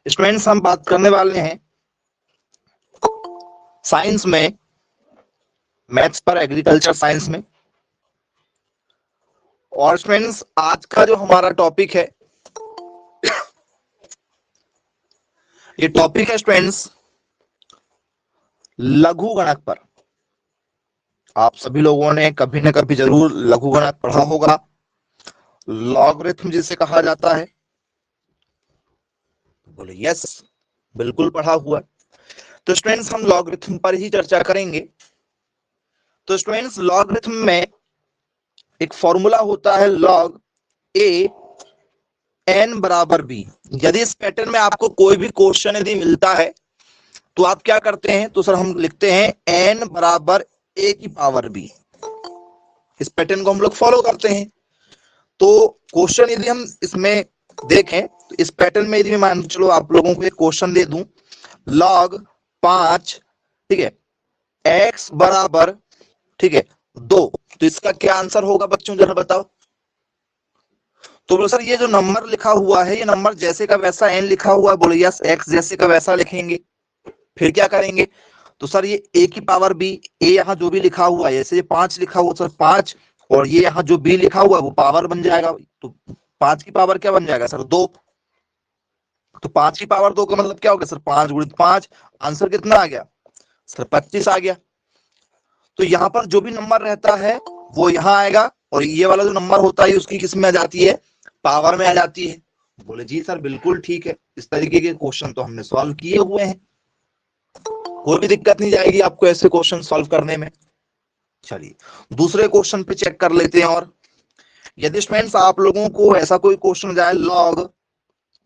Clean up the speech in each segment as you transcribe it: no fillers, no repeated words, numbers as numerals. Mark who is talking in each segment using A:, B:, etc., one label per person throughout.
A: Students हम बात करने वाले हैं साइंस में, मैथ्स पर, एग्रीकल्चर साइंस में। और स्टूडेंट्स आज का जो हमारा टॉपिक है, ये टॉपिक है स्टूडेंट्स लघु गणक पर। आप सभी लोगों ने कभी न कभी जरूर लघु गणक पढ़ा होगा, लॉगरिथम जिसे कहा जाता है। बोले यस, बिल्कुल पढ़ा हुआ। तो स्टूडेंट्स हम लॉगरिथम पर ही चर्चा करेंगे। तो स्टूडेंट्स लॉगरिथम में एक फॉर्मूला होता है लॉग ए एन बराबर बी। यदि इस पैटर्न में आपको कोई भी क्वेश्चन यदि मिलता है तो आप क्या करते हैं, तो सर हम लिखते हैं एन बराबर ए की पावर बी। इस पैटर्न को हम लोग फॉलो करते हैं। तो क्वेश्चन यदि हम इसमें देखें तो इस पैटर्न में यदि मान चलो आप लोगों को एक क्वेश्चन दे दूं, लॉग 5, ठीक है, एक्स बराबर, ठीक है, 2, तो इसका क्या आंसर होगा बच्चों, जरा बताओ। तो बोलो सर ये जो नंबर लिखा हुआ है, ये नंबर जैसे का वैसा एन लिखा हुआ है। बोले यस, एक्स जैसे का वैसा लिखेंगे। फिर क्या करेंगे, तो सर ये ए की पावर बी, ए यहाँ जो भी लिखा हुआ है, जैसे ये 5 लिखा हुआ सर 5, और ये यहाँ जो बी लिखा हुआ है वो पावर बन जाएगा। तो 5 की पावर क्या बन जाएगा सर, 2। तो 5 की पावर 2 का मतलब क्या हो गया सर, 5 गुणित 5, आंसर कितना आ गया सर, 25 आ गया। तो यहाँ पर जो भी नंबर रहता है वो यहाँ आएगा, और ये वाला जो नंबर होता है उसकी किस में आ जाती है, पावर में आ जाती है। बोले जी सर बिल्कुल ठीक है। इस तरीके के क्वेश्चन तो हमने सॉल्व किए हुए हैं, कोई भी दिक्कत नहीं जाएगी आपको ऐसे क्वेश्चन सॉल्व करने में। चलिए दूसरे क्वेश्चन पे चेक कर लेते हैं। और यदि स्टूडेंट्स आप लोगों को ऐसा कोई क्वेश्चन जाए लॉग,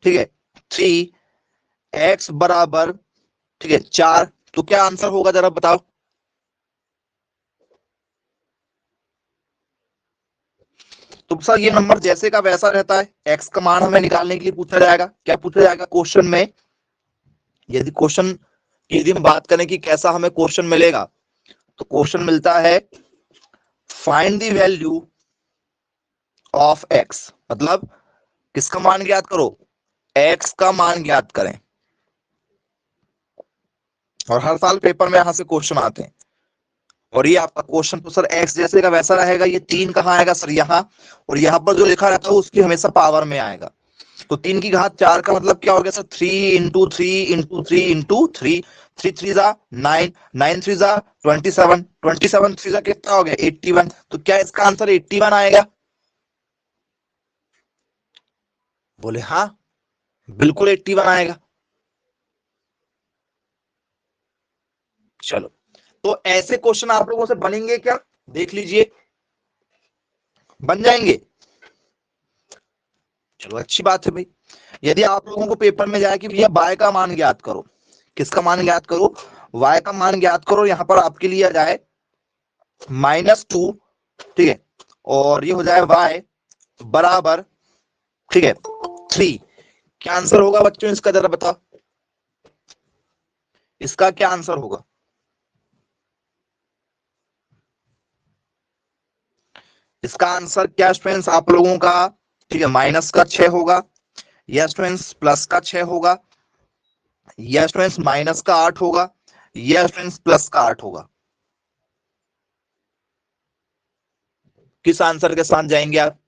A: ठीक है, 3x बराबर, ठीक है, 4, तो क्या आंसर होगा जरा बताओ। तो सर ये नंबर जैसे का वैसा रहता है, x का मान हमें निकालने के लिए पूछा जाएगा। क्या पूछा जाएगा क्वेश्चन में, यदि क्वेश्चन की यदि हम बात करें कि कैसा हमें क्वेश्चन मिलेगा, तो क्वेश्चन मिलता है find the value of x, मतलब किसका मान ज्ञात करो, x का मान ज्ञात करें। और हर साल पेपर में यहां से क्वेश्चन आते हैं। और ये आपका क्वेश्चन तो सर x जैसे का वैसा रहेगा। ये 3 कहाँ आएगा सर, यहाँ, और यहाँ पर जो लिखा रहता है उसकी हमेशा पावर में आएगा। तो 3 की घात 4 का मतलब क्या हो गया सर, 3 इंटू 3 इंटू 3 इंटू 3, 3 3 जा 9, 9 3 जा 27, 27 3 जा कितना हो गया 81। तो क्या इसका आंसर 81 आएगा। बोले हाँ बिल्कुल 81 आएगा। चलो तो ऐसे क्वेश्चन आप लोगों से बनेंगे क्या, देख लीजिए, बन जाएंगे। चलो अच्छी बात है भाई। यदि आप लोगों को पेपर में जाए कि भैया y का मान ज्ञात करो, किसका मान ज्ञात करो, y का मान ज्ञात करो, यहां पर आपके लिए आ जाए -2, ठीक है, और ये हो जाए y बराबर, ठीक है, 3, क्या आंसर होगा बच्चों इसका जरा बताओ, इसका क्या आंसर होगा। इसका आंसर क्या स्टूडेंट्स आप लोगों का, ठीक है, माइनस का 6 होगा, या स्टूडेंट्स प्लस का 6 होगा, या स्टूडेंट्स माइनस का 8 होगा, या स्टूडेंट्स प्लस का 8 होगा। किस आंसर के साथ जाएंगे आप,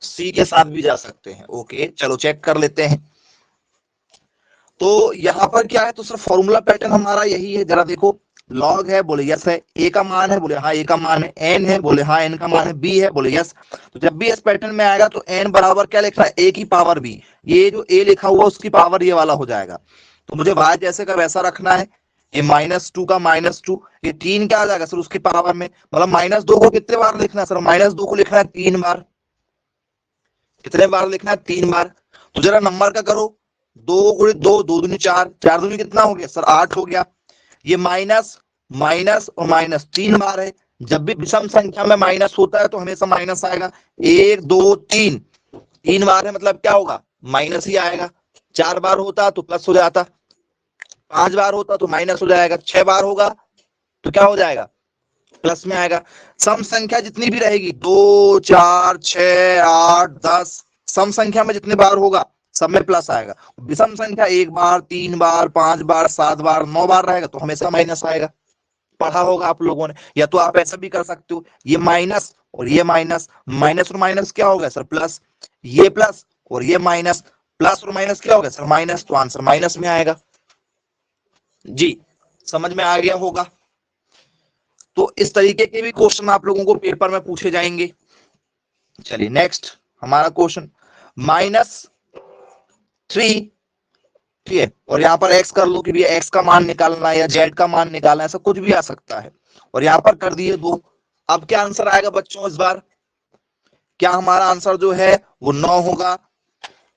A: सी के साथ भी जा सकते हैं। ओके चलो चेक कर लेते हैं। तो यहाँ पर क्या है, तो सर फॉर्मूला पैटर्न हमारा यही है, जरा देखो, लॉग है, बोले यस है, ए का मान है, बोले हाँ ए का मान है, एन है, बोले हाँ एन का मान है, बी है, बोले यस। तो जब भी इस पैटर्न में आएगा तो एन बराबर क्या लिखना है, ए की पावर बी, ये जो ए लिखा हुआ उसकी पावर ये वाला हो जाएगा। तो मुझे वाई जैसे का वैसा रखना है, ये -2 का -2, ये 3 क्या आ जाएगा सर उसकी पावर में, मतलब -2 को कितने बार लिखना है सर, -2 को लिखना है 3 बार। कितने बार लिखना है, 3 बार। तो जरा नंबर का करो, 2 गुणित 2, 2 दूनी 4, 4 दूनी कितना हो गया सर 8 हो गया। ये माइनस माइनस और माइनस 3 बार है। जब भी विषम संख्या में माइनस होता है तो हमेशा माइनस आएगा। 1 2 3, 3 बार है मतलब क्या होगा, माइनस ही आएगा। 4 बार होता तो प्लस हो जाता, 5 बार होता तो माइनस हो जाएगा, 6 बार होगा तो क्या हो जाएगा, प्लस में आएगा। सम संख्या जितनी भी रहेगी 2 4 6 8 10, सम संख्या में जितने बार होगा सब में प्लस आएगा। विषम संख्या 1 बार 3 बार 5 बार 7 बार 9 बार रहेगा तो हमेशा माइनस आएगा। पढ़ा होगा आप लोगों ने। या तो आप ऐसा भी कर सकते हो, ये माइनस और ये माइनस, माइनस और माइनस क्या हो गया सर प्लस, ये प्लस और ये माइनस, प्लस और माइनस क्या हो गया सर माइनस, तो आंसर माइनस में आएगा। जी समझ में आ गया होगा। तो इस तरीके के भी क्वेश्चन आप लोगों को पेपर में पूछे जाएंगे। चलिए नेक्स्ट हमारा क्वेश्चन, -3, ठीक है, और यहाँ पर x कर लो कि भैया x का मान निकालना है या z का मान निकालना है, ऐसा कुछ भी आ सकता है। और यहाँ पर कर दिए 2। अब क्या आंसर आएगा बच्चों इस बार? क्या हमारा आंसर जो है वो 9 होगा?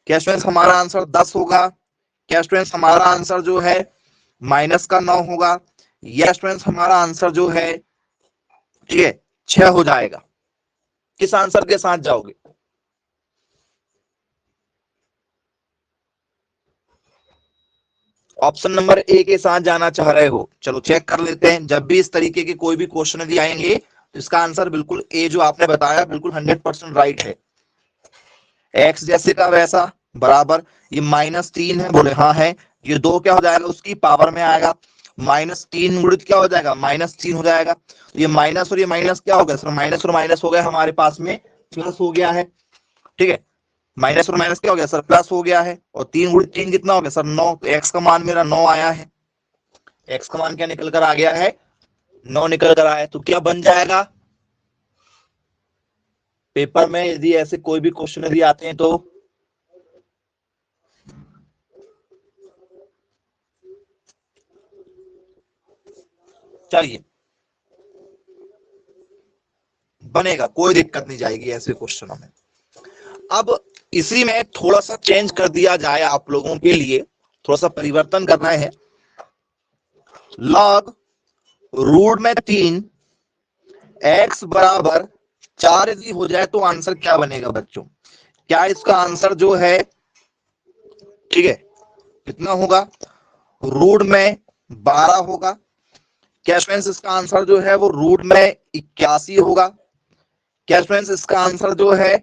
A: क्या स्टूडेंट्स हमारा आंसर 10 होगा? क्या स्टूडेंट्स हमारा आंसर जो है माइनस का 9 होगा? या स्टूडेंट्स हमारा आंसर जो है ठीक है 6 हो जाएगा? किस आंसर के साथ जाओगे? ऑप्शन नंबर ए के साथ जाना चाह रहे हो? चलो चेक कर लेते हैं। जब भी इस तरीके के कोई भी क्वेश्चन यदि आएंगे तो इसका आंसर बिल्कुल ए जो आपने बताया बिल्कुल 100% राइट है। एक्स जैसे का वैसा बराबर, ये -3 है, बोले हाँ है। ये 2 क्या हो जाएगा उसकी पावर में आएगा, -3 गुणित क्या हो जाएगा -3 हो जाएगा। तो ये माइनस और ये माइनस क्या हो गया सर, माइनस और माइनस हो गया हमारे पास में प्लस हो गया है। ठीक है, माइनस और माइनस क्या हो गया सर प्लस हो गया है। और 3 गुणित 3 कितना हो गया सर 9। तो एक्स का मान मेरा 9 आया है। एक्स का मान क्या निकल कर आ गया है 9 निकल कर आया। तो क्या बन जाएगा पेपर में यदि ऐसे कोई भी क्वेश्चन यदि आते हैं तो? चलिए बनेगा, कोई दिक्कत नहीं जाएगी ऐसे क्वेश्चनों में। अब इसी में थोड़ा सा चेंज कर दिया जाए आप लोगों के लिए, थोड़ा सा परिवर्तन करना है। लॉग रूट में 3 x बराबर 4 यदि हो जाए तो आंसर क्या बनेगा बच्चों? क्या इसका आंसर जो है ठीक है कितना होगा, रूट में 12 होगा? क्या स्टूडेंट्स इसका आंसर जो है वो रूट में 81 होगा? क्या स्टूडेंट्स इसका आंसर जो है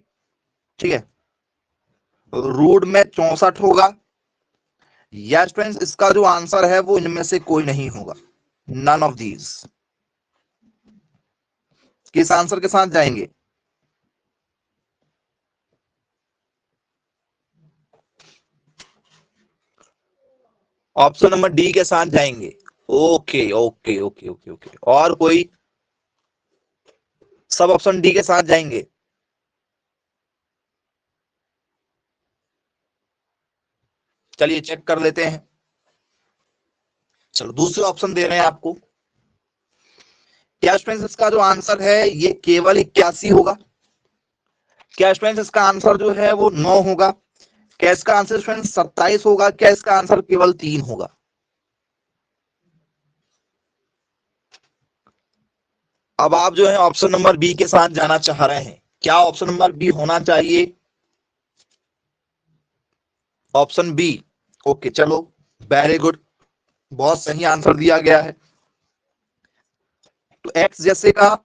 A: ठीक है रूट में 64 होगा? या स्टूडेंट्स इसका जो आंसर है वो इनमें से कोई नहीं होगा, नन ऑफ दीज? किस आंसर के साथ जाएंगे? ऑप्शन नंबर डी के साथ जाएंगे। Okay okay okay okay okay, और कोई? सब ऑप्शन डी के साथ जाएंगे? चलिए चेक कर लेते हैं। चलो दूसरे ऑप्शन दे रहे हैं आपको। क्या स्टूडेंट्स इसका जो आंसर है ये केवल 81 होगा? क्या स्टूडेंट्स इसका आंसर जो है वो 9 होगा? क्या इसका आंसर स्टूडेंट्स 27 होगा? क्या इसका आंसर केवल 3 होगा? अब आप जो है ऑप्शन नंबर बी के साथ जाना चाह रहे हैं। क्या ऑप्शन नंबर बी होना चाहिए? ऑप्शन बी, ओके चलो वेरी गुड, बहुत सही आंसर दिया गया है। तो x जैसे का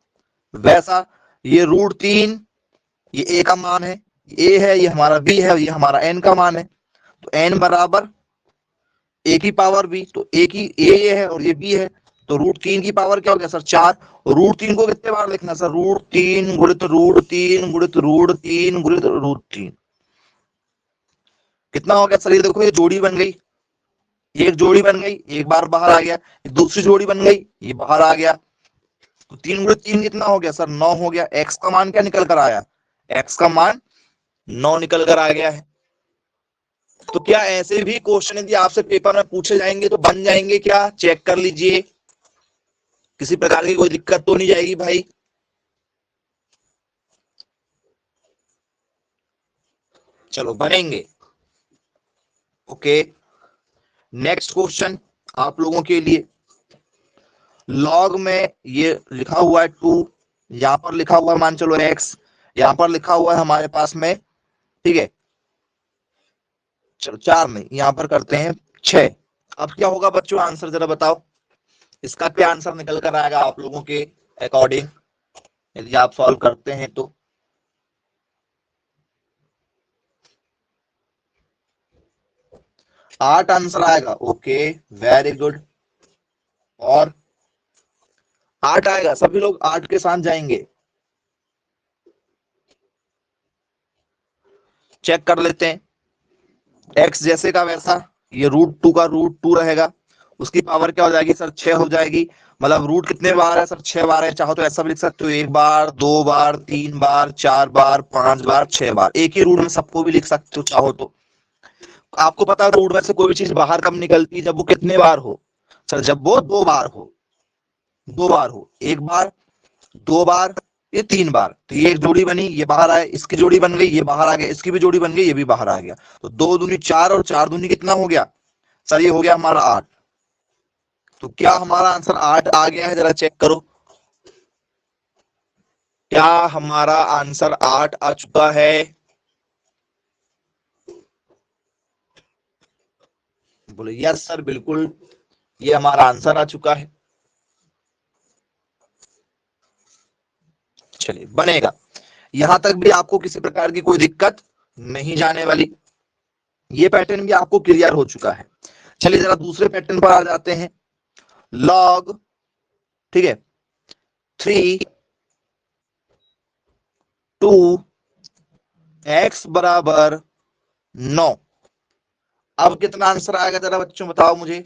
A: वैसा, ये रूट 3 ये a का मान है, a है ये हमारा b है, ये हमारा n का मान है। तो n बराबर a की पावर b, तो a की a ये है और ये b है। तो रूट 3 की पावर क्या हो गया सर 4। रूट 3 को कितने बार लिखना सर, रूट 3 गुणित रूट 3 गुणित रूट 3 गुणित रूट 3। कितना हो गया सर, ये देखो ये जोड़ी बन गई, एक जोड़ी बन गई, एक बार बाहर आ गया, दूसरी जोड़ी बन गई, ये बाहर आ गया। तो 3 गुणित 3 कितना हो गया सर 9 हो गया। एक्स का मान क्या निकल कर आया, एक्स का मान 9 निकल कर आ गया है। तो क्या ऐसे भी क्वेश्चन यदि आपसे पेपर में पूछे जाएंगे तो बन जाएंगे क्या? चेक कर लीजिए, किसी प्रकार की कोई दिक्कत तो नहीं जाएगी भाई? चलो बनेंगे। ओके नेक्स्ट क्वेश्चन आप लोगों के लिए, लॉग में ये लिखा हुआ है 2, यहां पर लिखा हुआ है मान चलो x, यहां पर लिखा हुआ है हमारे पास में ठीक है चलो 4 नहीं, यहां पर करते हैं 6। अब क्या होगा बच्चों आंसर जरा बताओ, इसका क्या आंसर निकल कर आएगा आप लोगों के अकॉर्डिंग, यदि आप सॉल्व करते हैं तो। आठ आंसर आएगा, ओके वेरी गुड। और 8 आएगा, सभी लोग 8 के साथ जाएंगे। चेक कर लेते हैं, x जैसे का वैसा, ये √2 का √2 रहेगा, उसकी पावर क्या हो जाएगी सर 6 हो जाएगी। मतलब रूट कितने बार है सर 6 बार है। चाहो तो ऐसा भी लिख सकते हो, 1 बार 2 बार 3 बार 4 बार 5 बार 6 बार, एक ही रूट में सबको भी लिख सकते हो चाहो तो। आपको पता है रूट में से कोई भी चीज बाहर कब निकलती है, जब वो कितने बार हो सर, जब वो 2 बार हो, 2 बार हो, 1 बार 2 बार ये 3 बार। तो ये एक जोड़ी बनी, ये बाहर आए, इसकी जोड़ी बन गई, ये बाहर आ गया, इसकी भी जोड़ी बन गई, ये भी बाहर आ गया। तो 2 दूनी 4 और 4 दूनी कितना हो गया सर, ये हो गया हमारा 8। तो क्या हमारा आंसर 8 आ गया है, जरा चेक करो, क्या हमारा आंसर 8 आ चुका है? बोले यस सर, बिल्कुल ये हमारा आंसर आ चुका है। चलिए बनेगा, यहां तक भी आपको किसी प्रकार की कोई दिक्कत नहीं जाने वाली, ये पैटर्न भी आपको क्लियर हो चुका है। चलिए जरा दूसरे पैटर्न पर आ जाते हैं। लॉग, ठीक है, 3 2 x बराबर 9। अब कितना आंसर आएगा जरा बच्चों बताओ मुझे,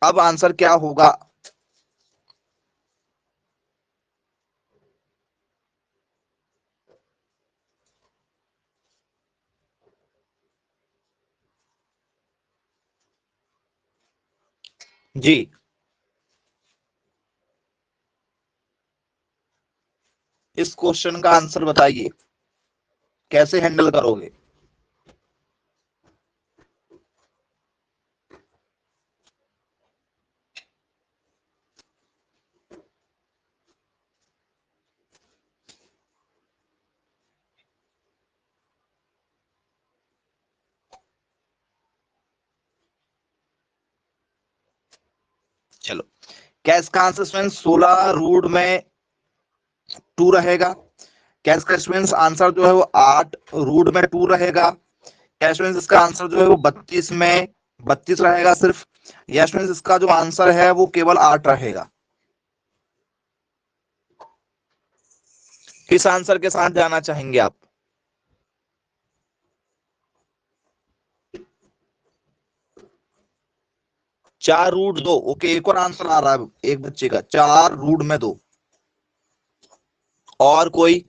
A: अब आंसर क्या होगा? जी इस क्वेश्चन का आंसर बताइए, कैसे हैंडल करोगे? चलो, क्या इसका आंसर स्टूडेंट 16 रूट में 2 रहेगा? क्या इसका स्टूडेंट्स आंसर जो है वो 8 रूट में 2 रहेगा? क्या स्टूडेंट्स इसका आंसर जो है वो 32 में 32 रहेगा सिर्फ? या स्टूडेंट्स इसका जो आंसर है वो केवल 8 रहेगा? किस आंसर के साथ जाना चाहेंगे आप? 4√2, ओके, एक और आंसर आ रहा है एक बच्चे का, 4√2। और कोई?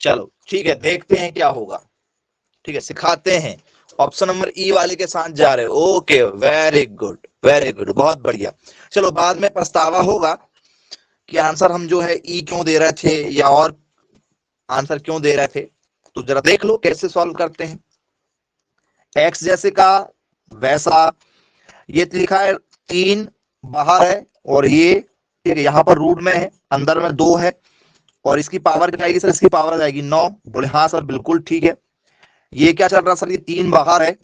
A: चलो ठीक है, देखते हैं क्या होगा, ठीक है सिखाते हैं। ऑप्शन नंबर ई वाले के साथ जा रहे हो, okay very good very good, बहुत बढ़िया। चलो बाद में पछतावा होगा कि आंसर हम जो है ई क्यों दे रहे थे या और आंसर क्यों दे रहे थे। तो जरा देख लो कैसे सॉल्व करते हैं। एक्स जैसे का वैसा, ये लिखा है 3 बाहर है और ये ठीक है यहाँ पर रूट में है, अंदर में 2 है, और इसकी पावर क्या आएगी सर, इसकी पावर आ जाएगी 9। बोले हाँ सर बिल्कुल ठीक है। ये क्या चल रहा सर, ये 3 बाहर है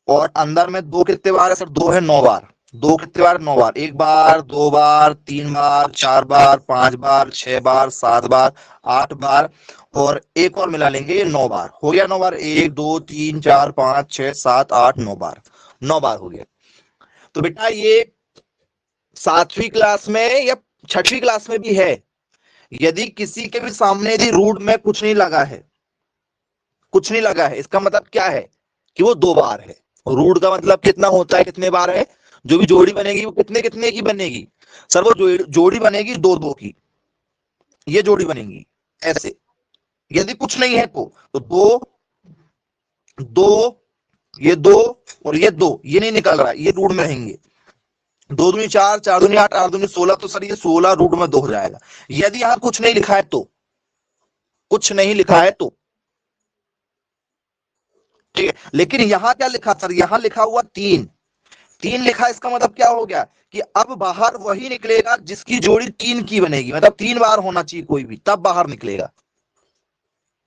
A: और अंदर में 2 कितने बार है सर, 2 है 9 बार। 2 कितने बार, 9 बार, 1 बार 2 बार 3 बार 4 बार 5 बार 6 बार 7 बार 8 बार, और एक और मिला लेंगे, ये 9 बार हो गया। 9 बार, 1 2 3 4 5 6 7 8 9 बार, 9 बार हो गया। तो बेटा ये 7वीं क्लास में या 6वीं क्लास में भी है, यदि किसी के भी सामने यदि रूट में कुछ नहीं लगा है, कुछ नहीं लगा है, इसका मतलब क्या है कि वो 2 बार है। रूट का मतलब कितना होता है, कितने बार है, जो भी जोड़ी बनेगी वो कितने कितने की बनेगी सर, वो जोड़ी बनेगी 2 2 की, ये जोड़ी बनेगी ऐसे। यदि कुछ नहीं है तो 2 2, ये 2 और ये 2, ये नहीं निकल रहा है, ये रूट में रहेंगे। 2 दूनी 4 4 दूनी 8 8 दूनी 16, तो सर ये 16 रूट में 2 हो जाएगा। यदि यहां कुछ नहीं लिखा है तो, कुछ नहीं लिखा है तो ठीक है। लेकिन यहां क्या लिखा सर, यहां लिखा हुआ 3 3 लिखा, इसका मतलब क्या हो गया कि अब बाहर वही निकलेगा जिसकी जोड़ी 3 की बनेगी, मतलब 3 बार होना चाहिए कोई भी, तब बाहर निकलेगा।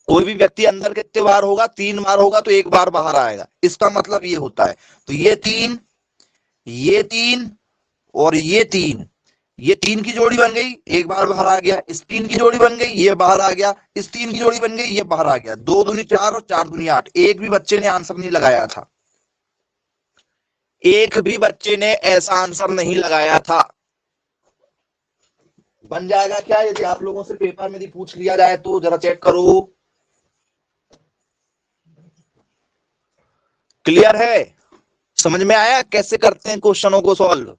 A: कोई भी व्यक्ति अंदर कितने बार होगा, 3 बार होगा तो 1 बार बाहर आएगा, इसका मतलब ये होता है। तो ये 3, ये 3 और ये 3 की जोड़ी बन गई, 1 बार बाहर आ गया। इस 3 की जोड़ी बन गई, ये बाहर आ गया। इस 3 की जोड़ी बन गई, ये बाहर आ गया। 2 दूनी 4 और 4 दूनी 8। एक भी बच्चे ने आंसर नहीं लगाया था, एक भी बच्चे ने ऐसा आंसर नहीं लगाया था। बन जाएगा क्या यदि आप लोगों से पेपर में यदि पूछ लिया जाए तो? जरा चेक करो। क्लियर है? समझ में आया कैसे करते हैं क्वेश्चनों को सॉल्व?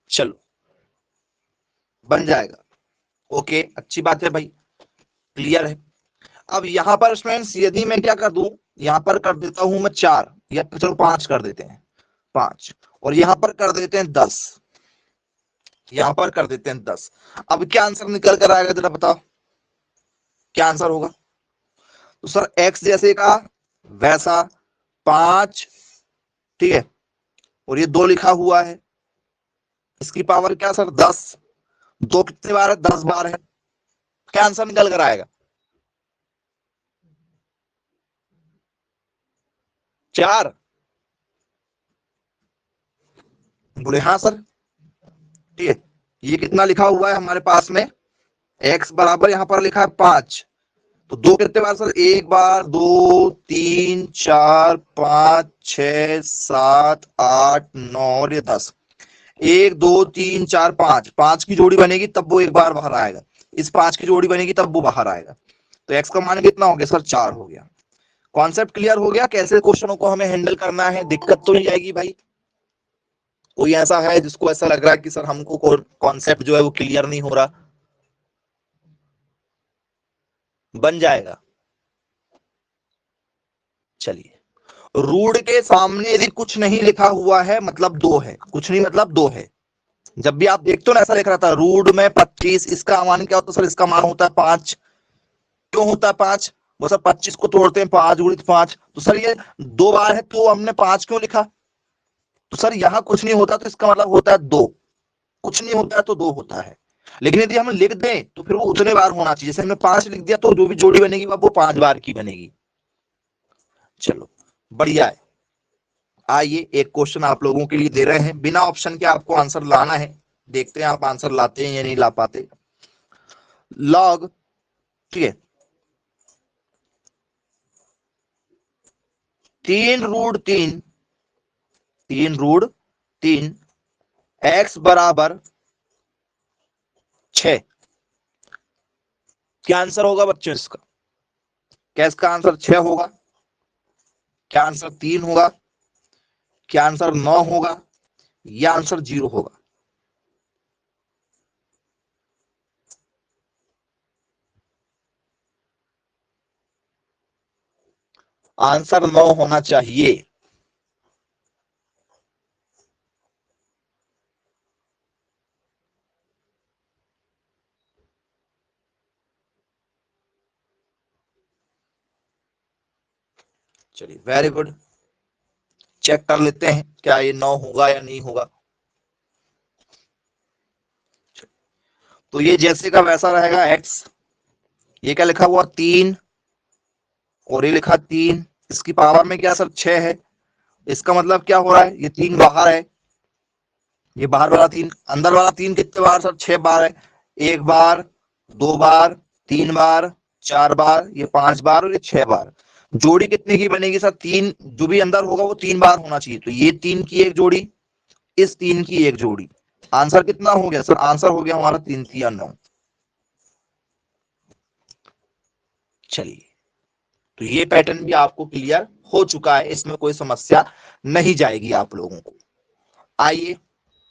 A: चलो, बन जाएगा। ओके, अच्छी बात है भाई, क्लियर है। अब यहां पर स्टूडेंट्स यदि मैं क्या कर दूं, यहां पर कर देता हूं मैं 4, या चलो 5 कर देते हैं, 5, और यहां पर कर देते हैं 10, यहां पर कर देते हैं 10। अब क्या आंसर निकल कर आएगा जरा बताओ, क्या आंसर होगा? तो सर x जैसे का वैसा 5, ठीक है, और ये 2 लिखा हुआ है, इसकी पावर क्या सर 10। 2 कितने बार है? 10 बार है। क्या आंसर निकल कर आएगा? 4। बोले हाँ सर, ठीक है। ये कितना लिखा हुआ है हमारे पास में? x बराबर यहां पर लिखा है 5, तो 2 कितने बार सर? 1 बार, 2, 3, 4, 5, 6, 7, 8, 9 और ये 10। 1, 2, 3, 4, 5, 5 की जोड़ी बनेगी तब वो 1 बार बाहर आएगा। इस 5 की जोड़ी बनेगी तब वो बाहर आएगा। तो x का मान कितना हो गया सर? 4 हो गया। कॉन्सेप्ट क्लियर हो गया कैसे क्वेश्चनों को हमें हैंडल करना है? दिक्कत तो नहीं आएगी भाई? कोई ऐसा है जिसको ऐसा लग रहा है कि सर हमको कॉन्सेप्ट जो है वो क्लियर नहीं हो रहा? बन जाएगा। चलिए, रूट के सामने यदि कुछ नहीं लिखा हुआ है मतलब 2 है, कुछ नहीं मतलब 2 है। जब भी आप देखते हो ना ऐसा लिख रहा था रूट में 25, इसका मान क्या होता है सर? इसका मान होता है 5। क्यों होता है 5? वो सर 25 को तोड़ते हैं 5 गुणित 5, तो सर ये 2 बार है तो हमने 5 क्यों लिखा? तो सर यहां कुछ नहीं होता तो इसका मतलब होता है 2, कुछ नहीं होता है तो 2 होता है। लेकिन यदि हम लिख दें तो फिर वो उतने बार होना चाहिए। जैसे हमने 5 लिख दिया तो जो भी जोड़ी बनेगी वो 5 बार की बनेगी। चलो, बढ़िया है। आइए एक क्वेश्चन आप लोगों के लिए दे रहे हैं, बिना ऑप्शन के आपको आंसर लाना है। देखते हैं आप आंसर लाते हैं या नहीं ला पाते। लॉग, ठीक है, 3√3, 3√3 x बराबर 6। क्या आंसर होगा बच्चों इसका? क्या इसका आंसर 6 होगा? क्या आंसर 3 होगा? क्या आंसर 9 होगा? या आंसर 0 होगा? आंसर 9 होना चाहिए। चलिए, वेरी गुड। चेक कर लेते हैं क्या ये 9 होगा या नहीं होगा। तो ये जैसे का वैसा रहेगा x। ये क्या लिखा हुआ? 3, और ये लिखा 3, इसकी पावर में क्या सर 6 है। इसका मतलब क्या हो रहा है? ये 3 बाहर है, ये बाहर वाला 3, अंदर वाला 3 कितने बार सर? 6 बार है। 1 बार, 2 बार, 3 बार, 4 बार, ये 5 बार और ये 6 बार। जोड़ी कितने की बनेगी सर? 3, जो भी अंदर होगा वो 3 बार होना चाहिए। तो ये 3 की एक जोड़ी, इस 3 की एक जोड़ी। आंसर कितना हो गया सर? आंसर हो गया हमारा 3 3 9। चलिए, तो ये पैटर्न भी आपको क्लियर हो चुका है, इसमें कोई समस्या नहीं जाएगी आप लोगों को। आइए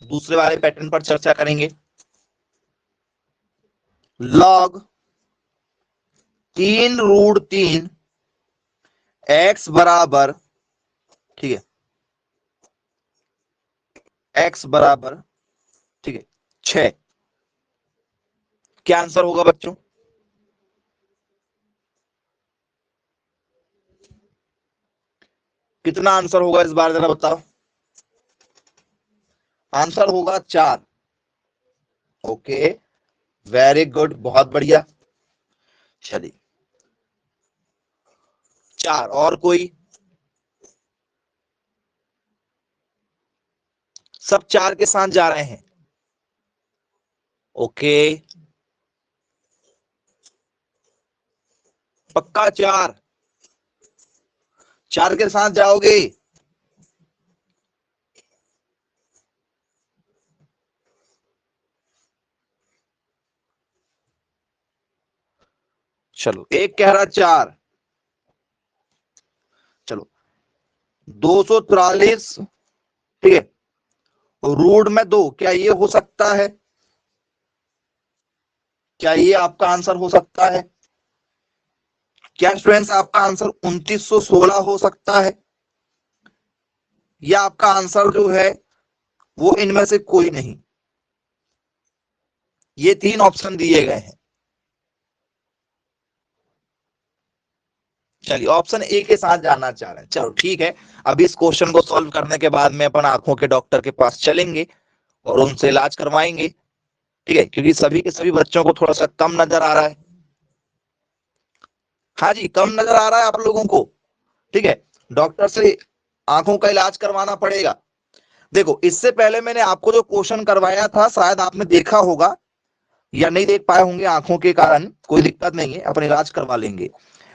A: दूसरे वाले पैटर्न पर चर्चा करेंगे। लॉग 3√3 x बराबर, ठीक है, x बराबर, ठीक है, 6। क्या आंसर होगा बच्चों? कितना आंसर होगा इस बार जरा बताओ। आंसर होगा 4। ओके, वेरी गुड, बहुत बढ़िया। चलिए 4। और कोई? सब 4 के साथ जा रहे हैं? ओके, पक्का 4? 4 के साथ जाओगे? चलो, एक कह रहा 4। चलो 243, ठीक है, रूट में 2, क्या ये हो सकता है? क्या ये आपका आंसर हो सकता है? क्या स्टूडेंट्स आपका आंसर 2916 हो सकता है? या आपका आंसर जो है वो इनमें से कोई नहीं? ये 3 ऑप्शन दिए गए हैं। चलिए ऑप्शन ए के साथ जाना चाह रहे हैं। चलो ठीक है, अभी इस क्वेश्चन को सॉल्व करने के बाद में अपन आंखों के डॉक्टर के पास चलेंगे और उनसे इलाज करवाएंगे, ठीक है, क्योंकि सभी के सभी बच्चों को थोड़ा सा कम नजर आ रहा है। हाँ जी, कम नजर आ रहा है आप लोगों को, ठीक है, डॉक्टर से आंखों का इलाज करवाना पड़ेगा। देखो, इससे पहले मैंने आपको जो क्वेश्चन करवाया था शायद आपने देखा होगा, या नहीं देख पाए होंगे आंखों के कारण, कोई दिक्कत नहीं है, अपन इलाज करवा लेंगे।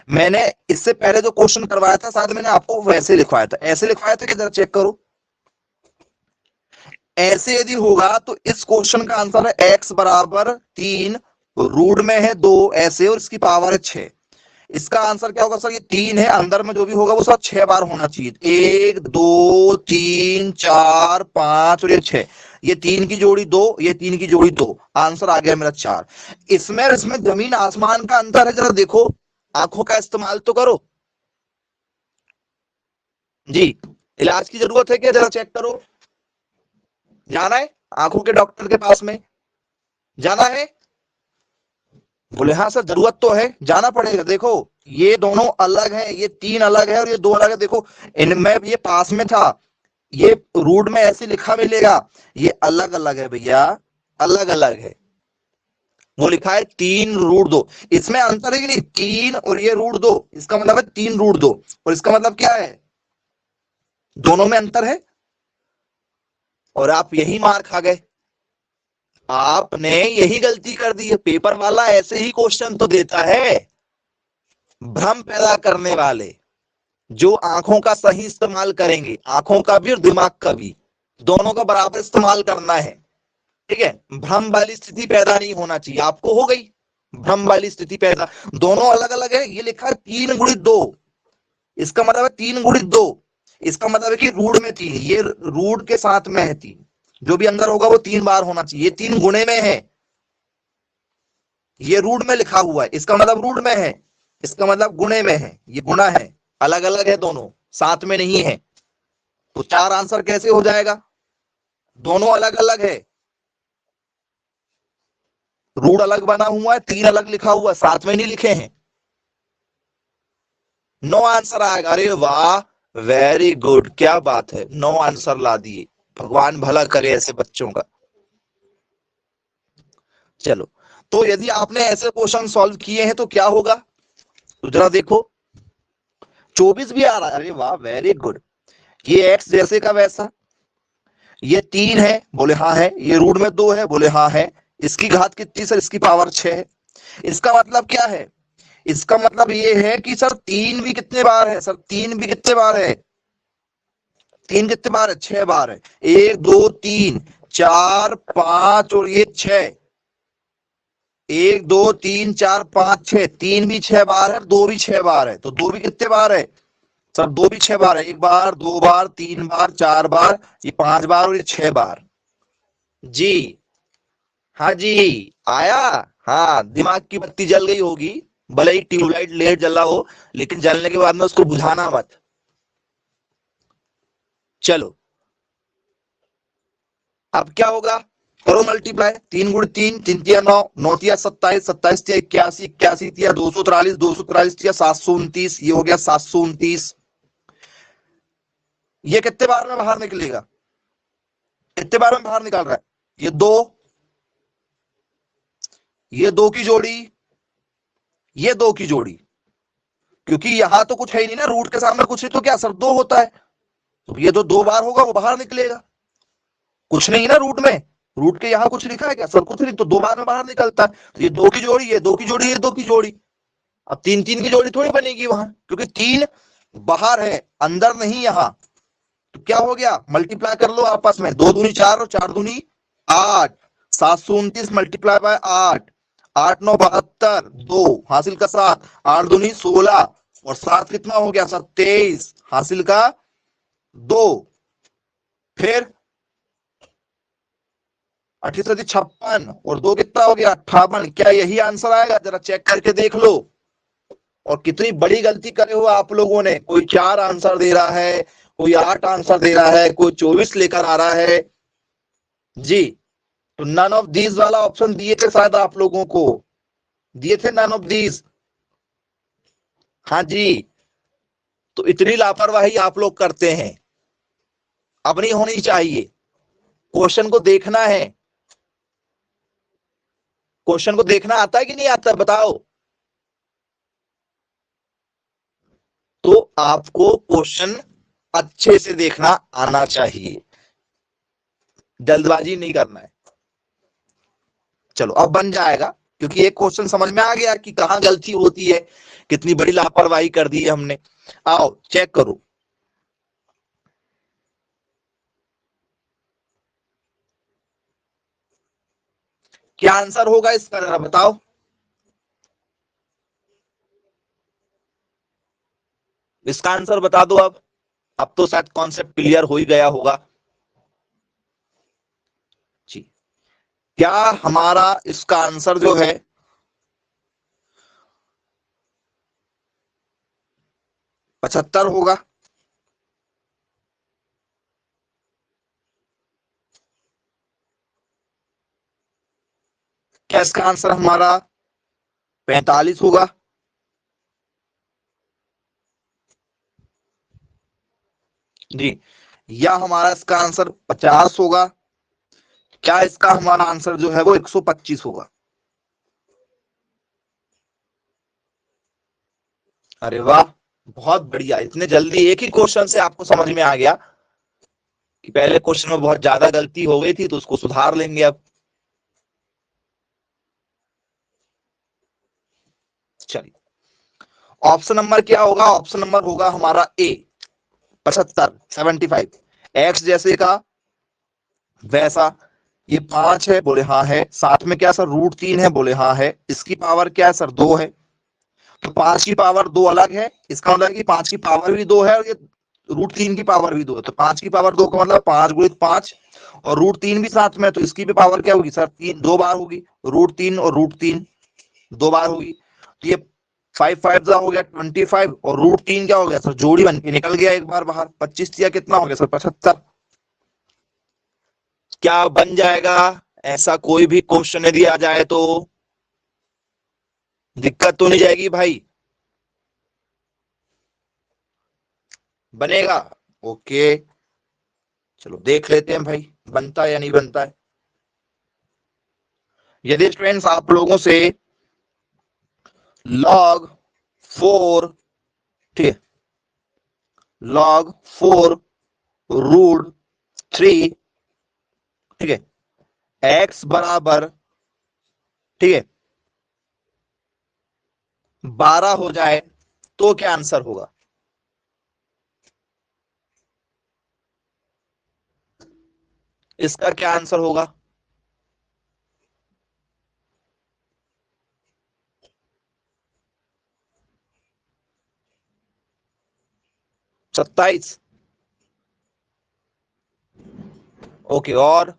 A: मैंने इससे पहले जो क्वेश्चन करवाया था शायद मैंने आपको वैसे लिखवाया था, ऐसे लिखवाया था कि जरा चेक करो। ऐसे यदि होगा तो इस क्वेश्चन का आंसर है x बराबर 3, रूट में है 2 ऐसे, और इसकी पावर है 6। इसका आंसर क्या होगा सर? ये 3 है, अंदर में जो भी होगा वो सब 6 बार होना चाहिए। 1 2 3 4 5 और ये 6, ये 3 की जोड़ी 2, ये 3 की जोड़ी 2, आंसर आ गया मेरा 4। इसमें इसमें जमीन आसमान का अंतर है, जरा देखो, आंखों का इस्तेमाल तो करो जी। इलाज की जरूरत है क्या? जरा चेक करो। जाना है आंखों के डॉक्टर के पास में? जाना है? बोले हाँ सर जरूरत तो है, जाना पड़ेगा। देखो ये दोनों अलग है, ये 3 अलग है और ये 2 अलग है। देखो इनमें ये पास में था, ये रूट में ऐसे लिखा मिलेगा, ये अलग अलग है भैया, अलग अलग है। वो लिखा है 3 रूट 2, इसमें अंतर है कि नहीं? 3 और ये रूट 2, इसका मतलब है 3 रूट 2, और इसका मतलब क्या है? दोनों में अंतर है। और आप यही मार खा गए, आपने यही गलती कर दी है। पेपर वाला ऐसे ही क्वेश्चन तो देता है, भ्रम पैदा करने वाले। जो आंखों का सही इस्तेमाल करेंगे, आंखों का भी और दिमाग का भी, दोनों का बराबर इस्तेमाल करना है, ठीक है। भ्रम वाली स्थिति पैदा नहीं होना चाहिए। आपको हो गई भ्रम वाली स्थिति पैदा। दोनों अलग अलग है, ये लिखा है 3 गुणित 2, इसका मतलब है 3 गुणित 2, इसका मतलब है कि रूट में 3, ये रूट के साथ में है 3, जो भी अंदर होगा वो 3 बार होना चाहिए। 3 गुणे में है, ये रूट में लिखा हुआ है, इसका मतलब रूट में है, इसका मतलब गुणे में है, ये गुणा है, अलग अलग है, दोनों साथ में नहीं है। तो 4 आंसर कैसे हो जाएगा? दोनों अलग अलग है, रूट अलग बना हुआ है, 3 अलग लिखा हुआ है, साथ में नहीं लिखे हैं। 9 आंसर आएगा। अरे वाह, वेरी गुड, क्या बात है, 9 आंसर ला दिए। भगवान भला करे ऐसे बच्चों का। चलो, तो यदि आपने ऐसे क्वेश्चन सॉल्व किए हैं तो क्या होगा, तो जरा देखो। 24 भी आ रहा है, अरे वाह वेरी गुड। ये x जैसे का वैसा, ये 3 है, बोले हाँ है, ये रूट में 2 है, बोले हाँ है, इसकी घात कितनी सर? इसकी पावर 6 है। इसका मतलब क्या है? इसका मतलब ये है कि सर 3 भी कितने बार है? सर 3 भी कितने बार है? 3 कितने बार है? 6 बार है। 1 2 3 4 5 और ये 6, 1 2 3 4 5 6, 3 भी 6 बार है, 2 भी 6 बार है, तो 2 भी कितने बार है? सर 2 भी 6 बार है, 1 बार 2 बार 3 बार 4 बार, ये 5 बार और ये 6 बार जी। हाँ जी, आया। हाँ, दिमाग की बत्ती जल गई होगी, भले ही ट्यूबलाइट लेट जला हो, लेकिन जलने के बाद में उसको बुझाना मत। चलो अब क्या होगा? करो मल्टीप्लाई, 3 गुणित 3, 3 तिया 9, 9 तिया 27, 27 तिया 81, 81 तिया 243, 243 तिया 729, ये हो गया 729। ये कितने बार में बाहर निकलेगा? कितने बार में बाहर निकाल रहा है? ये दो की जोड़ी, ये दो की जोड़ी, क्योंकि यहां तो कुछ है ही नहीं ना, रूट के सामने कुछ है तो क्या सर दो होता है, तो ये तो दो बार होगा वो बाहर निकलेगा, कुछ नहीं ना रूट में, रूट के यहाँ कुछ लिखा है क्या सर? कुछ नहीं, तो दो बार में बाहर निकलता है, तो ये दो की जोड़ी, ये दो की जोड़ी, ये दो की जोड़ी। अब तीन तीन की जोड़ी थोड़ी बनेगी वहां, क्योंकि तीन बाहर है अंदर नहीं यहां, तो क्या हो गया, मल्टीप्लाई कर लो आपस में, दो दूनी चार और चार दूनी 8, 729 मल्टीप्लाई बाय 8, 8 9 72, दो हासिल का 7, 8 दूनी 16 और 7 कितना हो गया सर 23, हासिल का 2, फिर 38 56 और 2 कितना हो गया 58, क्या यही आंसर आएगा? जरा चेक करके देख लो। और कितनी बड़ी गलती करे हो आप लोगों ने, कोई 4 आंसर दे रहा है, कोई 8 आंसर दे रहा है, कोई 24 लेकर आ रहा है जी। तो नन ऑफ दीज वाला ऑप्शन दिए थे शायद आप लोगों को, दिए थे नन ऑफ दीज, हाँ जी। तो इतनी लापरवाही आप लोग करते हैं, अब नहीं होनी चाहिए। क्वेश्चन को देखना है, क्वेश्चन को देखना आता है कि नहीं आता, बताओ। तो आपको क्वेश्चन अच्छे से देखना आना चाहिए, जल्दबाजी नहीं करना है। चलो अब बन जाएगा, क्योंकि एक क्वेश्चन समझ में आ गया कि कहां गलती होती है, कितनी बड़ी लापरवाही कर दी है हमने। आओ चेक करो, क्या आंसर होगा इसका, जरा बताओ। इसका आंसर बता दो अब तो शायद कॉन्सेप्ट क्लियर हो ही गया होगा जी। क्या हमारा इसका आंसर जो है 75 होगा? क्या इसका आंसर हमारा 45 होगा? जी। या हमारा इसका आंसर 50 होगा? क्या इसका हमारा आंसर जो है वो 125 होगा? अरे वाह, बहुत बढ़िया, इतने जल्दी एक ही क्वेश्चन से आपको समझ में आ गया कि पहले क्वेश्चन में बहुत ज्यादा गलती हो गई थी तो उसको सुधार लेंगे अब। चलिए, ऑप्शन नंबर क्या होगा? ऑप्शन नंबर होगा हमारा ए, 75, 75। एक्स जैसे का वैसा, ये 5 है, बोले हाँ है, साथ में क्या सर √3 है, बोले हाँ है, इसकी पावर क्या है सर 2 है, तो 5 की पावर 2 अलग है, इसका मतलब कि 5 की पावर भी 2 है और ये √3 की पावर भी 2 है, तो 5 की पावर 2 का मतलब 5 गुणित 5 और √3 भी साथ में, तो इसकी भी पावर क्या होगी सर 3, 2 बार होगी, √3 और √3 2 बार होगी, तो ये 5 5 हो गया 25 और √3 क्या हो गया सर जोड़ी बन के निकल गया एक बार बाहर, 25 या कितना हो गया सर 75। क्या बन जाएगा? ऐसा कोई भी क्वेश्चन यदि आ जाए तो दिक्कत तो नहीं जाएगी भाई, बनेगा? ओके, चलो देख लेते हैं भाई बनता है या नहीं बनता है। यदि स्टूडेंट्स आप लोगों से log 4, ठीक है, log 4 √3, ठीक है, x बराबर, ठीक है, 12 हो जाए तो क्या आंसर होगा? इसका क्या आंसर होगा? 27। ओके, और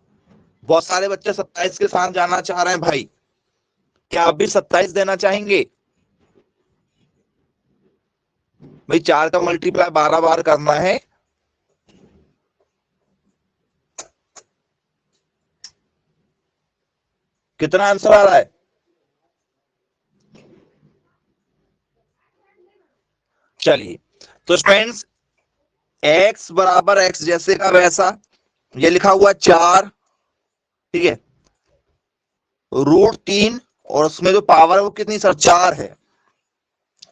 A: बहुत सारे बच्चे 27 के साथ जाना चाह रहे हैं भाई, क्या आप भी 27 देना चाहेंगे? भाई 4 का मल्टीप्लाई 12 बार करना है, कितना आंसर आ रहा है? चलिए, तो फ्रेंड्स x बराबर x जैसे का वैसा, ये लिखा हुआ 4, ठीक है, √3 और उसमें जो पावर है वो कितनी सर 4 है।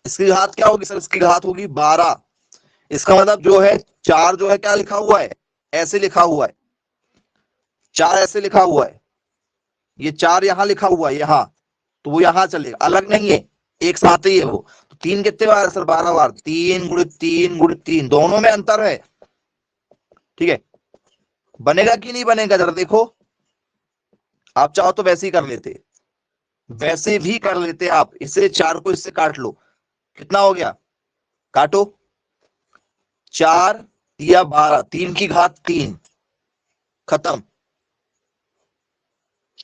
A: इसकी घात क्या होगी सर, इसकी घात होगी 12। इसका मतलब जो है 4 जो है क्या लिखा हुआ है, ऐसे लिखा हुआ है, 4 ऐसे लिखा हुआ है, ये 4 यहां लिखा हुआ है यहां, तो वो यहां चलेगा, अलग नहीं है, एक साथ ही है वो। तो 3 कितने बार है सर, 12 बार, 3 गुणित 3 गुणित 3, दोनों में अंतर है, ठीक है। बनेगा कि नहीं बनेगा जरा देखो, आप चाहो तो वैसे ही कर लेते, वैसे भी कर लेते आप, इसे 4 को इससे काट लो, कितना हो गया, काटो, 4 या 12, 3 की घात 3, खत्म।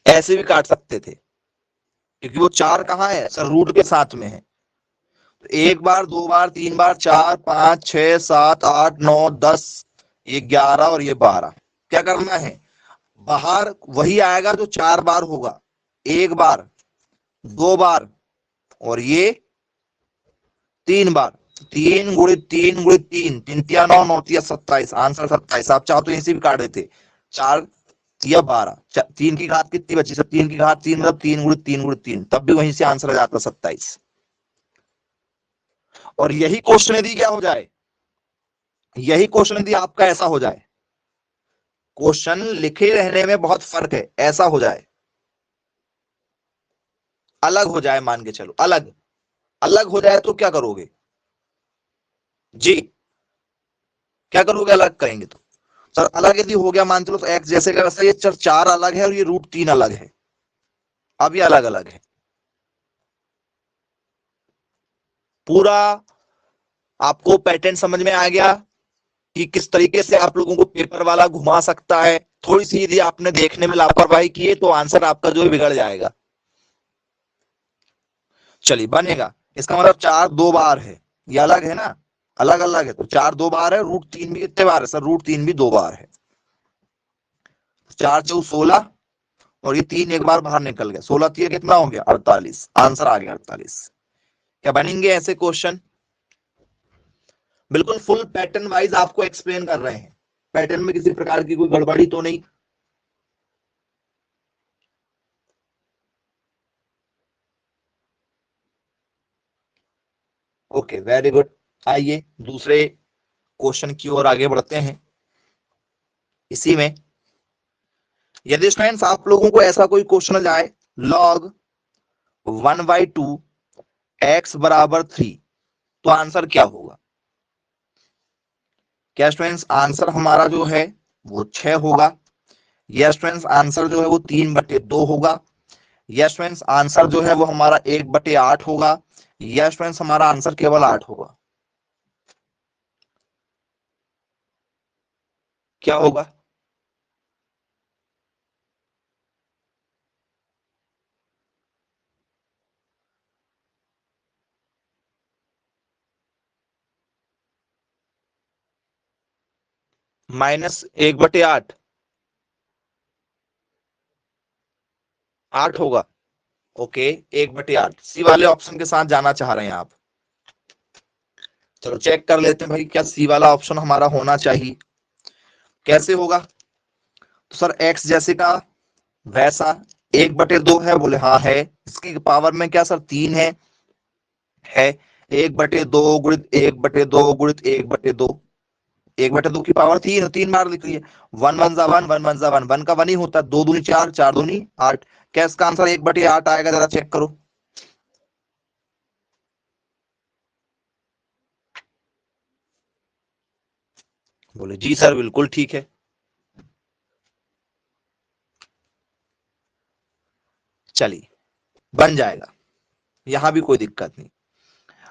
A: ऐसे भी काट सकते थे, क्योंकि वो 4 कहां है सर, रूट के साथ में है। तो 1 बार, 2 बार, 3 बार, 4, 5, 6, 7, 8, 9, 10, ये 11 और ये 12। क्या करना है, बाहर वही आएगा जो 4 बार होगा, 1 बार, 2 बार और ये 3 बार। 3 गुणित 3 गुणित 3, 3 9, 9 27, आंसर 27। आप चाहो तो इसे भी काट देते, 4 या 12, 3 की घात कितनी बची सर, 3 की घात 3 मतलब 3 गुणित 3 गुणित 3, तब भी वहीं से आंसर आ जाता 27। और यही क्वेश्चन यदि क्या हो जाए, यही क्वेश्चन यदि आपका ऐसा हो जाए, क्वेश्चन लिखे रहने में बहुत फर्क है, ऐसा हो जाए, अलग हो जाए, मान के चलो अलग अलग हो जाए, तो क्या करोगे जी, क्या करोगे, अलग करेंगे तो सर, अलग यदि हो गया मान चलो तो एक्स जैसे का वैसे, ये 4 अलग है और ये √3 अलग है, अब ये अलग अलग है पूरा। आपको पैटर्न समझ में आ गया कि किस तरीके से आप लोगों को पेपर वाला घुमा सकता है। थोड़ी सी यदि आपने देखने में लापरवाही की है तो आंसर आपका जो है बिगड़ जाएगा। चलिए बनेगा, इसका मतलब 4 2 बार है, ये अलग है ना, अलग अलग है, तो 4 2 बार है, √3 भी कितने बार है सर, √3 भी 2 बार है, 4 4 16 और ये 3 एक बार बाहर निकल गया, 16 3 कितना हो गया 48, आंसर आ गया 48। क्या बनेंगे ऐसे क्वेश्चन, बिल्कुल फुल पैटर्न वाइज आपको एक्सप्लेन कर रहे हैं, पैटर्न में किसी प्रकार की कोई गड़बड़ी तो नहीं। Okay very good. आइए दूसरे क्वेश्चन की ओर आगे बढ़ते हैं। इसी में यदि स्टूडेंट्स आप लोगों को ऐसा कोई क्वेश्चन जाए, log 1/2 x बराबर 3, तो आंसर क्या होगा। क्या स्टूडेंट्स आंसर हमारा जो है वो 6 होगा, या स्टूडेंट्स आंसर जो है वो 3/2 होगा, या स्टूडेंट्स आंसर जो है वो हमारा 1/8 होगा, या स्टूडेंट्स हमारा आंसर केवल 8 होगा, क्या होगा। -1/8, 8 होगा, ओके 1/8, सी वाले ऑप्शन के साथ जाना चाह रहे हैं आप। चलो चेक कर लेते हैं भाई, क्या सी वाला ऑप्शन हमारा होना चाहिए, कैसे होगा। तो सर एक्स जैसे का वैसा 1/2 है, बोले हाँ है, इसकी पावर में क्या सर 3 है 1/2 गुणित 1/2 गुणित 1/2, 1/2 की पावर 3 3 बार लिख रही है, 1 1 जा 1 1 1 जा 1, 1 का 1 ही होता है, 2 दूनी 4 4 दूनी 8, क्या इसका आंसर 1/8 आएगा, जरा चेक करो। बोले जी सर बिल्कुल ठीक है, चलिए बन जाएगा, यहां भी कोई दिक्कत नहीं।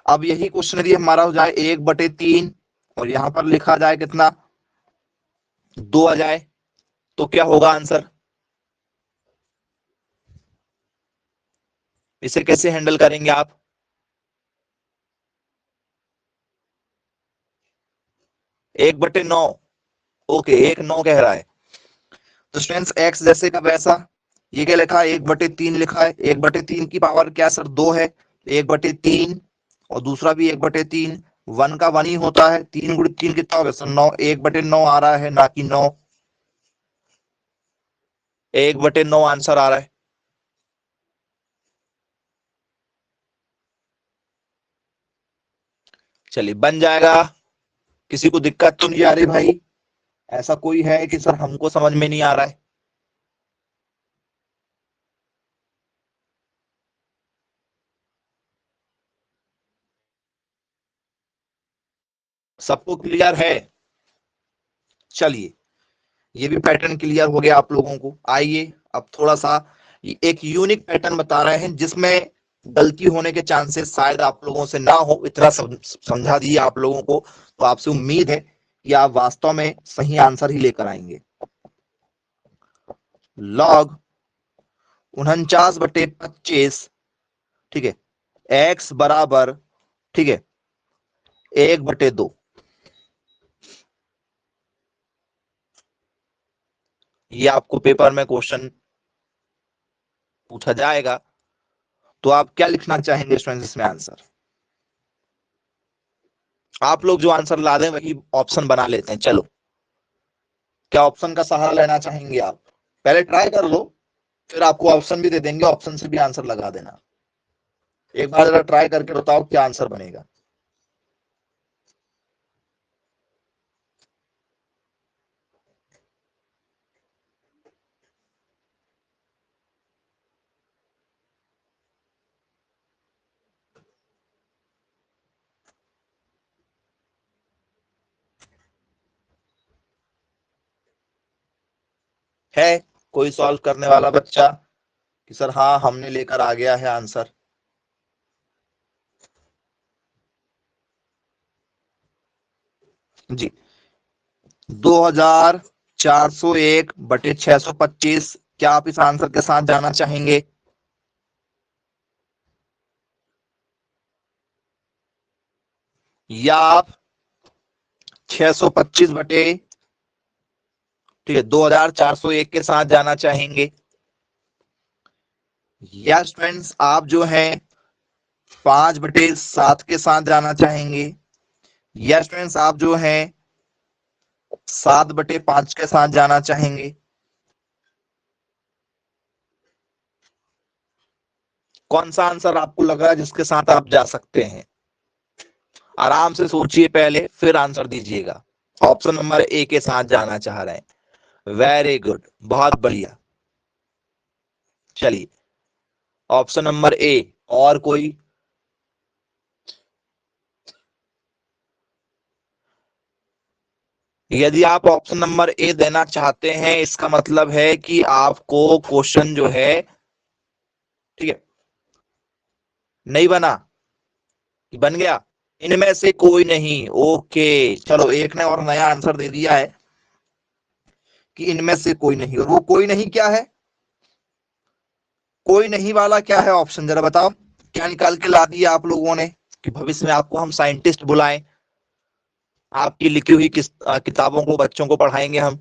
A: अब यही क्वेश्चन यदि हमारा हो जाए 1/3 और यहां पर लिखा जाए कितना 2 आ जाए, तो क्या होगा आंसर, इसे कैसे हैंडल करेंगे आप। 1/9, ओके 1/9 कह रहा है, तो स्टूडेंट्स एक्स जैसे का वैसा, ये क्या लिखा है 1/3 लिखा है, 1/3 की पावर क्या सर 2 है, 1/3 और दूसरा भी 1/3, 1 का 1 ही होता है, 3 गुणित 3 कितना होगा सर 9, 1/9 आ रहा है ना कि 9, 1/9 आंसर आ रहा है। चलिए बन जाएगा। किसी को दिक्कत तो नहीं आ रही भाई? ऐसा कोई है कि सर हमको समझ में नहीं आ रहा है? सबको क्लियर है? चलिए ये भी पैटर्न क्लियर हो गया आप लोगों को। आइए अब थोड़ा सा एक यूनिक पैटर्न बता रहे हैं जिसमें गलती होने के चांसेस शायद आप लोगों से ना हो, इतना समझा दिए आप लोगों को। तो आपसे उम्मीद है कि आप वास्तव में सही आंसर ही लेकर आएंगे। लॉग 49/25, ठीक है, एक्स बराबर, ठीक है, 1/2। ये आपको पेपर में क्वेश्चन पूछा जाएगा, तो आप क्या लिखना चाहेंगे स्टूडेंट्स इसमें आंसर? आप लोग जो आंसर ला दें वही ऑप्शन बना लेते हैं। चलो, क्या ऑप्शन का सहारा लेना चाहेंगे आप? पहले ट्राई कर लो, फिर आपको ऑप्शन भी दे देंगे, ऑप्शन से भी आंसर लगा देना। एक बार जरा ट्राई करके बताओ क्या आंसर बनेगा। है कोई सॉल्व करने वाला बच्चा कि सर हाँ हमने लेकर आ गया है आंसर? जी, 2401/625। क्या आप इस आंसर के साथ जाना चाहेंगे? या आप 625 बटे, ठीक है, 2401 के साथ जाना चाहेंगे? या स्टूडेंट्स आप जो है 5/7 के साथ जाना चाहेंगे? या स्टूडेंट्स आप जो है 7/5 के साथ जाना चाहेंगे? कौन सा आंसर आपको लग रहा है जिसके साथ आप जा सकते हैं? आराम से सोचिए पहले, फिर आंसर दीजिएगा। ऑप्शन नंबर ए के साथ जाना चाह रहे हैं। वेरी गुड, बहुत बढ़िया। चलिए ऑप्शन नंबर ए। और कोई? यदि आप ऑप्शन नंबर ए देना चाहते हैं, इसका मतलब है कि आपको क्वेश्चन जो है, ठीक है, नहीं बना कि बन गया? इनमें से कोई नहीं। ओके, चलो एक ने और नया आंसर दे दिया है कि इनमें से कोई नहीं। और वो कोई नहीं क्या है? कोई नहीं वाला क्या है ऑप्शन, जरा बताओ। क्या निकाल के ला दिया आप लोगों ने कि भविष्य में आपको हम साइंटिस्ट बुलाएं, आपकी लिखी हुई किताबों को बच्चों को पढ़ाएंगे हम?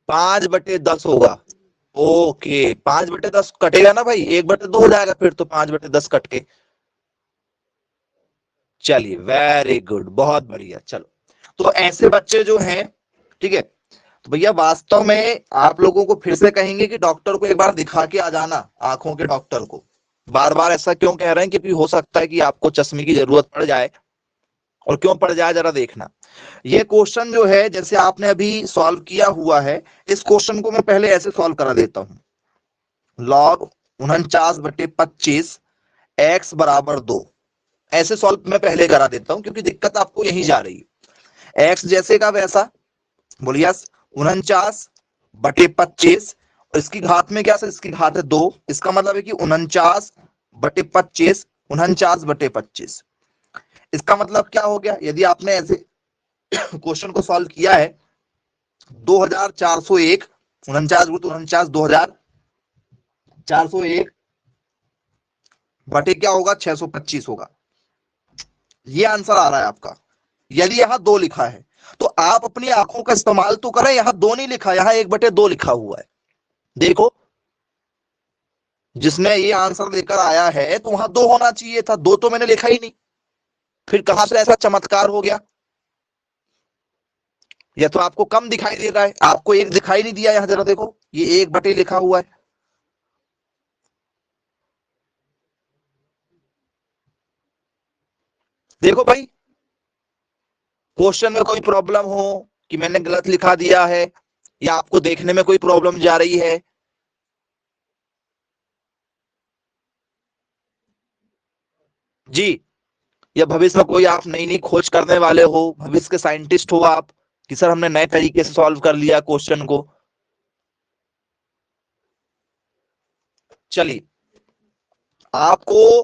A: 5/10 होगा। ओके, 5/10 कटेगा ना भाई, 1/2 हो जाएगा फिर तो 5/10 कट के। चलिए वेरी गुड, बहुत बढ़िया। चलो, तो ऐसे बच्चे जो हैं, ठीक है, तो भैया वास्तव में आप लोगों को फिर से कहेंगे कि डॉक्टर को एक बार दिखा के आ जाना, आंखों के डॉक्टर को। बार बार ऐसा क्यों कह रहे हैं? क्योंकि हो सकता है कि आपको चश्मे की जरूरत पड़ जाए। और क्यों पड़ जाए जरा देखना। ये क्वेश्चन जो है जैसे आपने अभी सॉल्व किया हुआ है, इस क्वेश्चन को मैं पहले ऐसे सॉल्व करा देता हूं। लॉग 49/25 एक्स बराबर 2, ऐसे सॉल्व मैं पहले करा देता हूं क्योंकि दिक्कत आपको यही जा रही है। एक्स जैसे का वैसा, बोलिए 49/25, और इसकी घात में क्या सर? इसकी घात है 2। इसका मतलब है कि 49/25, 49/25। इसका मतलब क्या हो गया? यदि आपने ऐसे क्वेश्चन को सॉल्व किया है, 2401, 49 2401 बटे क्या होगा? 625 होगा। ये आंसर आ रहा है आपका। यदि यहां 2 लिखा है तो आप अपनी आंखों का इस्तेमाल तो करें। यहां 2 नहीं लिखा, यहां 1/2 लिखा हुआ है। देखो, जिसने ये आंसर लेकर आया है तो वहां 2 होना चाहिए था, 2 तो मैंने लिखा ही नहीं। फिर कहां से ऐसा चमत्कार हो गया? या तो आपको कम दिखाई दे रहा है, आपको एक दिखाई नहीं दिया, यहां जरा देखो ये 1/, लिखा हुआ है। देखो भाई, क्वेश्चन में कोई प्रॉब्लम हो कि मैंने गलत लिखा दिया है, या आपको देखने में कोई प्रॉब्लम जा रही है? जी, या भविष्य में कोई आप नई नई खोज करने वाले हो, भविष्य के साइंटिस्ट हो आप, कि सर हमने नए तरीके से सॉल्व कर लिया क्वेश्चन को। चलिए, आपको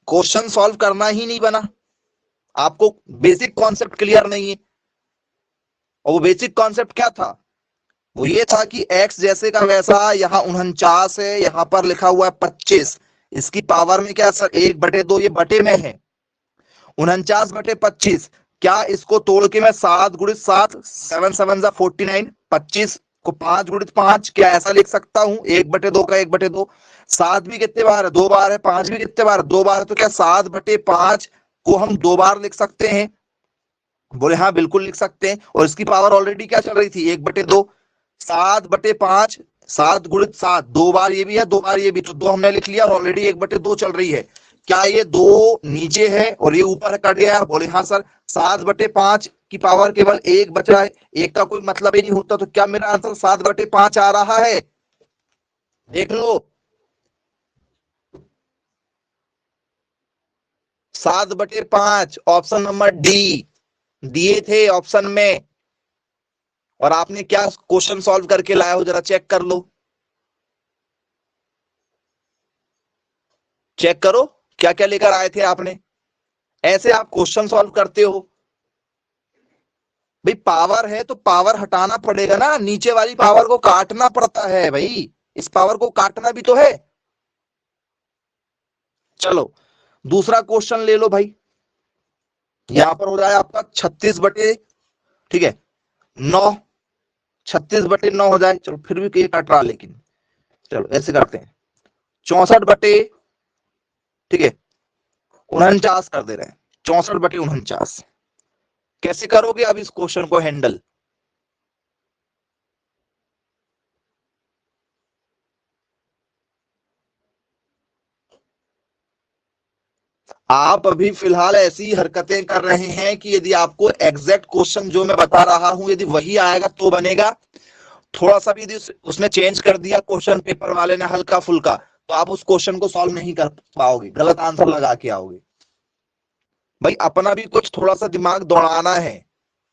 A: क्वेश्चन सॉल्व करना ही नहीं बना, आपको बेसिक कॉन्सेप्ट क्लियर नहीं है। और वो बेसिक कॉन्सेप्ट क्या था? वो ये था कि x जैसे का वैसा, यहाँ 49 है, यहाँ पर लिखा हुआ है 25, इसकी पावर में क्या सर 1/2, ये बटे में है 49/25। क्या इसको तोड़ के मैं 7 × 7, 7 7 49, 25 को 5 × 5, क्या ऐसा लिख सकता हूं? 1/2 का 1/2। 7 भी कितने बार है? 2 बार है। 5 भी कितने बार? 2 बार है। तो क्या 7/5 को हम 2 बार लिख सकते हैं? बोले हाँ बिल्कुल लिख सकते हैं। और इसकी पावर ऑलरेडी क्या चल रही थी? 1/2। 7/5, 7 × 7, 2 बार ये भी है, 2 बार ये भी, तो 2 हमने लिख लिया और ऑलरेडी 1/2 चल रही है। क्या ये 2 नीचे है और ये ऊपर कट गया? बोले हाँ सर। 7/5 की पावर केवल 1 बच रहा है, 1 का कोई मतलब ही नहीं होता। तो क्या मेरा आंसर 7/5 आ रहा है? देख लो, 7/5, ऑप्शन नंबर डी दिए थे ऑप्शन में। और आपने क्या क्वेश्चन सॉल्व करके लाया हो, जरा चेक कर लो, चेक करो क्या क्या लेकर आए थे आपने। ऐसे आप क्वेश्चन सॉल्व करते हो? भाई पावर है तो पावर हटाना पड़ेगा ना, नीचे वाली पावर को काटना पड़ता है भाई, इस पावर को काटना भी तो है। चलो दूसरा क्वेश्चन ले लो भाई, यहां पर हो जाए आपका 36/, ठीक है 9, 36/9 हो जाए। चलो फिर भी ये कट रहा, लेकिन चलो ऐसे करते हैं 64/, ठीक है 49 कर दे रहे हैं। 64/49 कैसे करोगे अब इस क्वेश्चन को हैंडल? आप अभी फिलहाल ऐसी हरकतें कर रहे हैं कि यदि आपको एग्जैक्ट क्वेश्चन जो मैं बता रहा हूं यदि वही आएगा तो बनेगा। थोड़ा सा भी यदि उसने चेंज कर दिया क्वेश्चन पेपर वाले ने हल्का फुल्का, तो आप उस क्वेश्चन को सॉल्व नहीं कर पाओगे, गलत आंसर लगा के आओगे। भाई अपना भी कुछ थोड़ा सा दिमाग दौड़ाना है।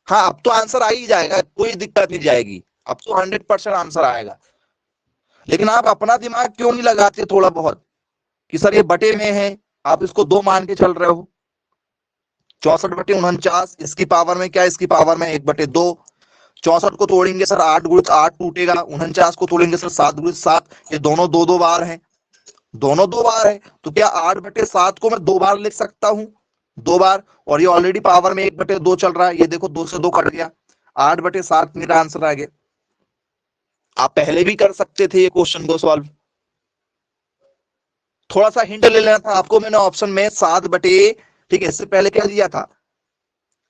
A: हाँ अब तो आंसर आ ही जाएगा, कोई दिक्कत नहीं जाएगी, अब तो 100% आंसर आएगा। लेकिन आप अपना दिमाग क्यों नहीं लगाते थोड़ा बहुत, कि सर ये बटे में है, आप इसको 2 मान के चल रहे हो। 64/49, इसकी पावर में क्या है? इसकी पावर में 1/2। 64 को तोड़ेंगे सर 8 × 8 टूटेगा, 49 को तोड़ेंगे सर 7 × 7, ये दोनों 2 बार हैं, दोनों 2 बार है। तो क्या 8/7 को मैं 2 बार लिख सकता हूं? 2 बार। और ये ऑलरेडी पावर में 1/2 चल रहा है, ये देखो 2 से 2 कट गया, 8/7 मेरा आंसर आ गया। आप पहले भी कर सकते थे ये क्वेश्चन को सॉल्व, थोड़ा सा हिंट ले लेना था आपको मैंने ऑप्शन में 7/, ठीक है इससे पहले क्या दिया था?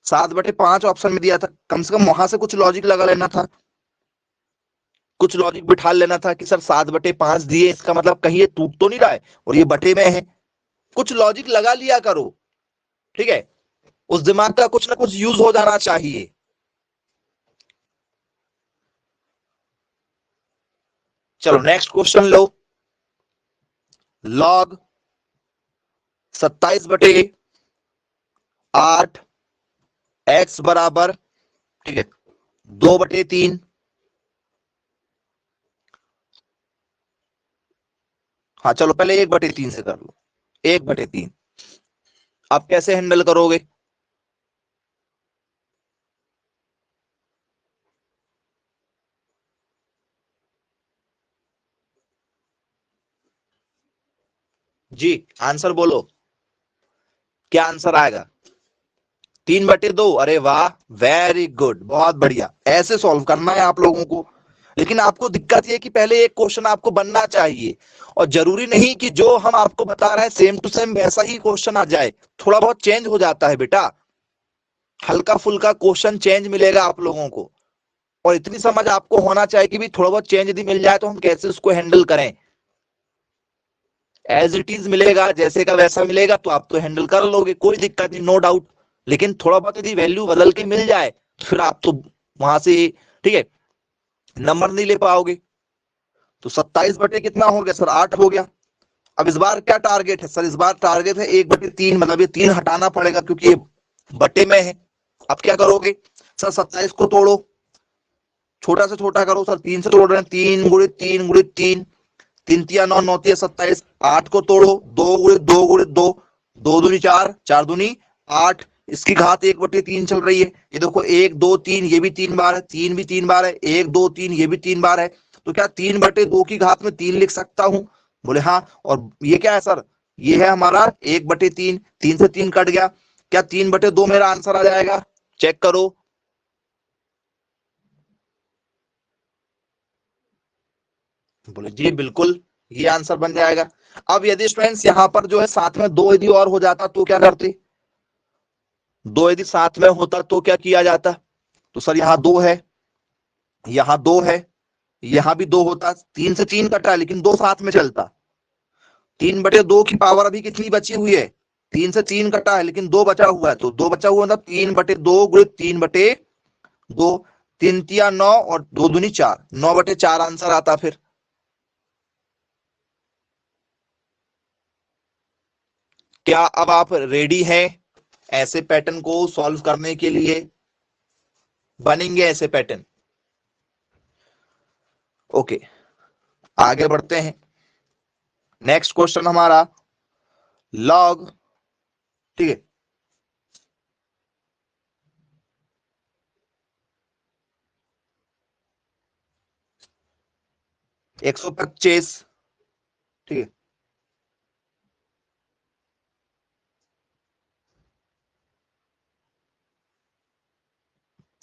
A: 7/5 ऑप्शन में दिया था, कम से कम वहां से कुछ लॉजिक लगा लेना था, कुछ लॉजिक बिठा लेना था कि सर 7/5 दिए, इसका मतलब कहीं ये टूट तो नहीं रहा है और ये बटे में है, कुछ लॉजिक लगा लिया करो, ठीक है। उस दिमाग का कुछ ना कुछ यूज हो जाना चाहिए। चलो नेक्स्ट क्वेश्चन लो, लॉग 27/8 x बराबर, ठीक है 2/3। हाँ चलो पहले 1/3 से कर लो, 1/3 आप कैसे हैंडल करोगे? जी आंसर बोलो, क्या आंसर आएगा? 3/2, अरे वाह वेरी गुड, बहुत बढ़िया, ऐसे सॉल्व करना है आप लोगों को। लेकिन आपको दिक्कत ये कि पहले एक क्वेश्चन आपको बनना चाहिए, और जरूरी नहीं कि जो हम आपको बता रहे हैं सेम टू सेम वैसा ही क्वेश्चन आ जाए, थोड़ा बहुत चेंज हो जाता है बेटा, हल्का फुल्का क्वेश्चन चेंज मिलेगा आप लोगों को। और इतनी समझ आपको होना चाहिए कि भी थोड़ा बहुत चेंज यदि मिल जाए तो हम कैसे उसको हैंडल करें। एज इट इज मिलेगा, जैसे का वैसा मिलेगा तो आप तो हैंडल कर लोगे, कोई दिक्कत नहीं, नो डाउट। लेकिन थोड़ा बहुत यदि वैल्यू बदल के मिल जाए तो फिर आप तो वहां से, ठीक है, नंबर नहीं ले पाओगे। तो 27 बटे कितना हो गया सर, 8 हो गया। अब इस बार क्या टारगेट है सर, इस बार टारगेट है 1/3, मतलब ये 3 हटाना पड़ेगा क्योंकि ये बटे में है। अब क्या करोगे सर, 27 को तोड़ो, छोटा से छोटा करो सर, 3 से तोड़ रहे हैं, 3 × 3 × 3, 3 × 3 = 9, 9 × 27, 8 को तोड़ो, 2 × 2 × 2, 2 दूनी 4, 4 दूनी 8, इसकी घात 1/3 चल रही है। ये देखो 1 2 3, ये भी 3 बार है, 3 भी 3 बार है, 1 2 3, ये भी 3 बार है। तो क्या 3/2 की घात में 3 लिख सकता हूं? बोले हाँ। और ये क्या है सर, ये है हमारा 1/3, 3 से 3 कट गया, क्या 3/2 मेरा आंसर आ जाएगा? चेक करो। बोले जी बिल्कुल, ये आंसर बन जाएगा। अब यदि स्टूडेंट्स यहाँ पर जो है साथ में 2 यदि और हो जाता तो क्या करते, 2 यदि साथ में होता तो क्या किया जाता? तो सर यहाँ 2 है, यहाँ 2 है, यहाँ भी 2 होता, 3 से 3 कटा लेकिन 2 साथ में चलता। 3/2 की पावर अभी कितनी बची हुई है, 3 से 3 कटा है लेकिन 2 बचा हुआ है, तो 2 बचा हुआ मतलब 3/2 गुणित 3/2, 3 × 3 = 9 और 2 दूनी 4, 9/4 आंसर आता फिर। क्या अब आप रेडी हैं ऐसे पैटर्न को सॉल्व करने के लिए? बनेंगे ऐसे पैटर्न? ओके, आगे बढ़ते हैं। नेक्स्ट क्वेश्चन हमारा लॉग, ठीक है, 125, ठीक है,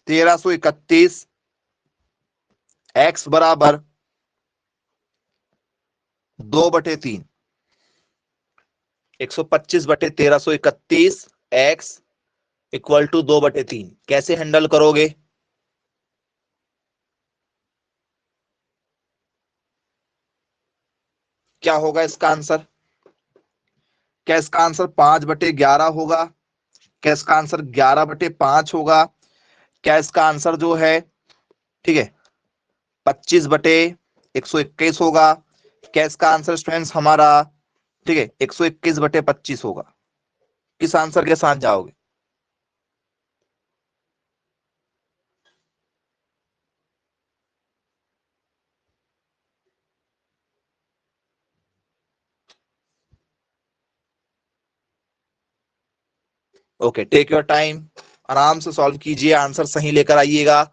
A: 1331 x बराबर 2/3, 125/1331 x = 2/3, कैसे हैंडल करोगे? क्या होगा इसका आंसर? क्या इसका आंसर 5/11 होगा? क्या इसका आंसर 11/5 होगा? क्या इसका आंसर जो है, ठीक है, 25/121 होगा? क्या इसका आंसर स्टूडेंट्स हमारा, ठीक है, 121/25 होगा? किस आंसर के साथ जाओगे? ओके, टेक योर टाइम, आराम से सॉल्व कीजिए, आंसर सही लेकर आइएगा।